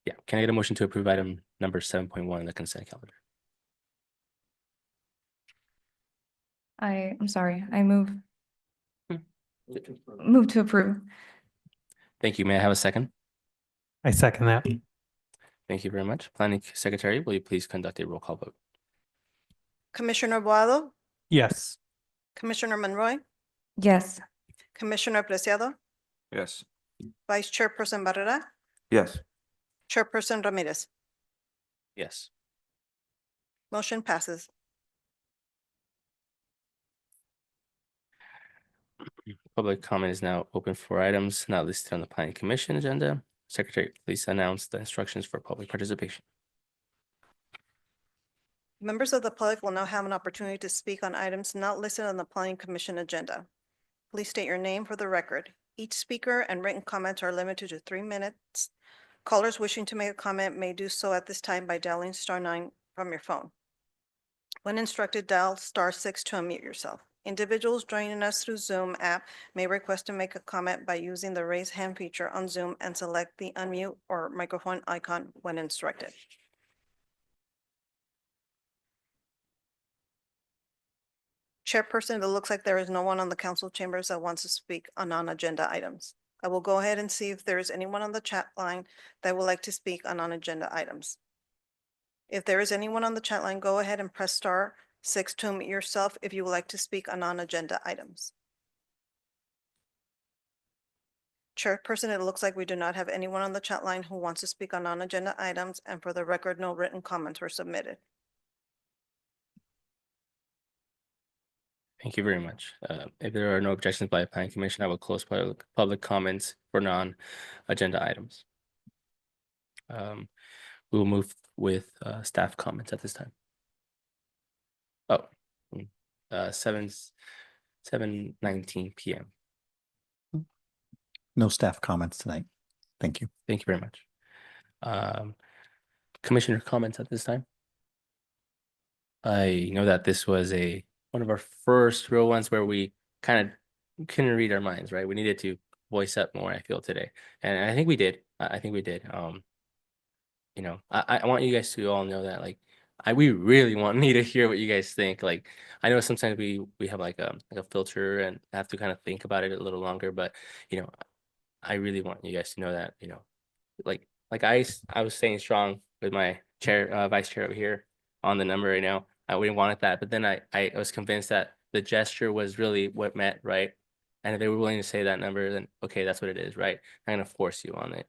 [SPEAKER 1] Yeah, can I get a motion to approve item number 7.1 on the consent calendar?
[SPEAKER 9] I'm sorry, I move to approve.
[SPEAKER 1] Thank you. May I have a second?
[SPEAKER 6] I second that.
[SPEAKER 1] Thank you very much. Planning Secretary, will you please conduct a roll call vote?
[SPEAKER 2] Commissioner Boado,
[SPEAKER 6] Yes.
[SPEAKER 2] Commissioner Monroy,
[SPEAKER 9] Yes.
[SPEAKER 2] Commissioner Preciado,
[SPEAKER 11] Yes.
[SPEAKER 2] Vice Chairperson Barrera,
[SPEAKER 4] Yes.
[SPEAKER 2] Chairperson Ramirez.
[SPEAKER 1] Yes.
[SPEAKER 2] Motion passes.
[SPEAKER 1] Public comment is now open for items not listed on the planning commission agenda. Secretary, please announce the instructions for public participation.
[SPEAKER 2] Members of the public will now have an opportunity to speak on items not listed on the planning commission agenda. Please state your name for the record. Each speaker and written comments are limited to 3 minutes. Callers wishing to make a comment may do so at this time by dialing *9 from your phone. When instructed, dial *6 to unmute yourself. Individuals joining us through Zoom app may request to make a comment by using the raise hand feature on Zoom and select the unmute or microphone icon when instructed. Chairperson, it looks like there is no one on the council chambers that wants to speak on non-agenda items. I will go ahead and see if there is anyone on the chat line that would like to speak on non-agenda items. If there is anyone on the chat line, go ahead and press *6 to unmute yourself if you would like to speak on non-agenda items. Chairperson, it looks like we do not have anyone on the chat line who wants to speak on non-agenda items, and for the record, no written comments were submitted.
[SPEAKER 1] Thank you very much. If there are no objections by the planning commission, I will close public comments for non-agenda items. We will move with staff comments at this time. Oh, 7:19 p.m.
[SPEAKER 14] No staff comments tonight. Thank you.
[SPEAKER 1] Thank you very much. Commissioner comments at this time. I know that this was one of our first real ones where we kind of couldn't read our minds, right? We needed to voice up more, I feel today. And I think we did. I think we did. You know, I want you guys to all know that we really want me to hear what you guys think. Like, I know sometimes we have like a filter and have to kind of think about it a little longer, but you know, I really want you guys to know that, you know, like I was staying strong with my vice chair over here on the number right now. We wanted that, but then I was convinced that the gesture was really what meant, right? And if they were willing to say that number, then okay, that's what it is, right? I'm gonna force you on it.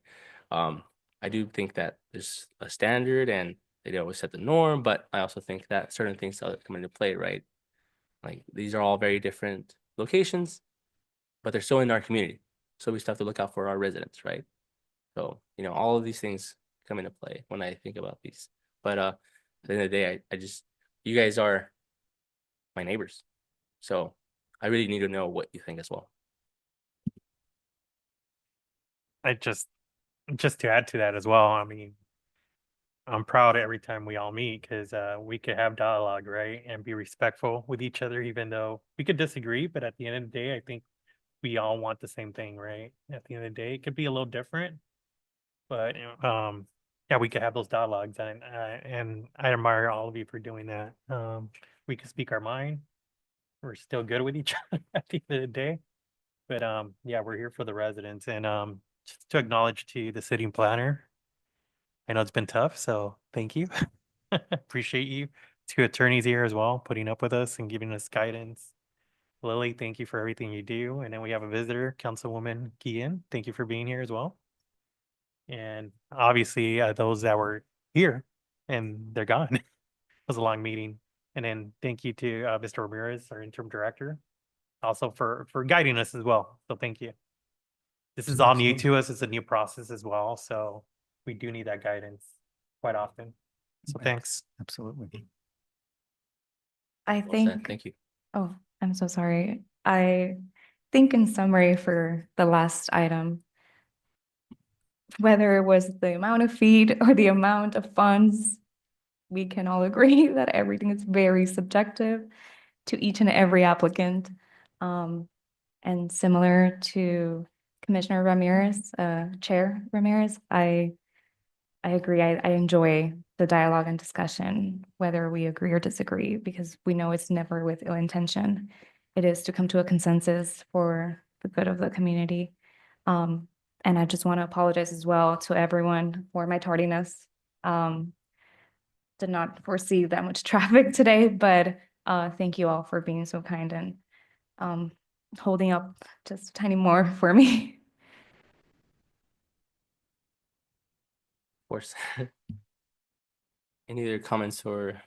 [SPEAKER 1] I do think that there's a standard and they always set the norm, but I also think that certain things still come into play, right? Like these are all very different locations, but they're still in our community. So we still have to look out for our residents, right? So, you know, all of these things come into play when I think about these. But at the end of the day, I just, you guys are my neighbors. So I really need to know what you think as well.
[SPEAKER 6] I just to add to that as well, I mean, I'm proud every time we all meet because we could have dialogue, right? And be respectful with each other, even though we could disagree. But at the end of the day, I think we all want the same thing, right? At the end of the day, it could be a little different, but yeah, we could have those dialogues, and I admire all of you for doing that. We could speak our mind. We're still good with each other at the end of the day, but yeah, we're here for the residents, and just to acknowledge to the city planner. I know it's been tough, so thank you. Appreciate you. Two attorneys here as well, putting up with us and giving us guidance. Lily, thank you for everything you do. And then we have a visitor, Councilwoman Guillen. Thank you for being here as well. And obviously, those that were here and they're gone. It was a long meeting. And then thank you to Mr. Ramirez, our interim director, also for guiding us as well. So thank you. This is all new to us. It's a new process as well. So we do need that guidance quite often. So thanks.
[SPEAKER 14] Absolutely.
[SPEAKER 9] I
[SPEAKER 1] Well said.
[SPEAKER 9] think,
[SPEAKER 1] Thank you.
[SPEAKER 9] oh, I'm so sorry. I think in summary for the last item, whether it was the amount of feed or the amount of funds, we can all agree that everything is very subjective to each and every applicant. And similar to Commissioner Ramirez, Chair Ramirez, I agree. I enjoy the dialogue and discussion, whether we agree or disagree, because we know it's never with ill intention. It is to come to a consensus for the good of the community. And I just want to apologize as well to everyone for my tardiness. Did not foresee that much traffic today, but thank you all for being so kind and holding up just a tiny more for me.
[SPEAKER 1] Of course. Any other comments or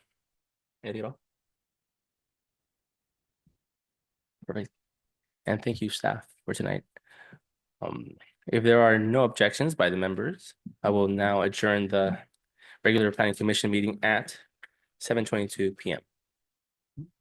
[SPEAKER 1] anything at all? Perfect. And thank you, staff, for tonight. If there are no objections by the members, I will now adjourn the regular planning commission meeting at 7:22 p.m.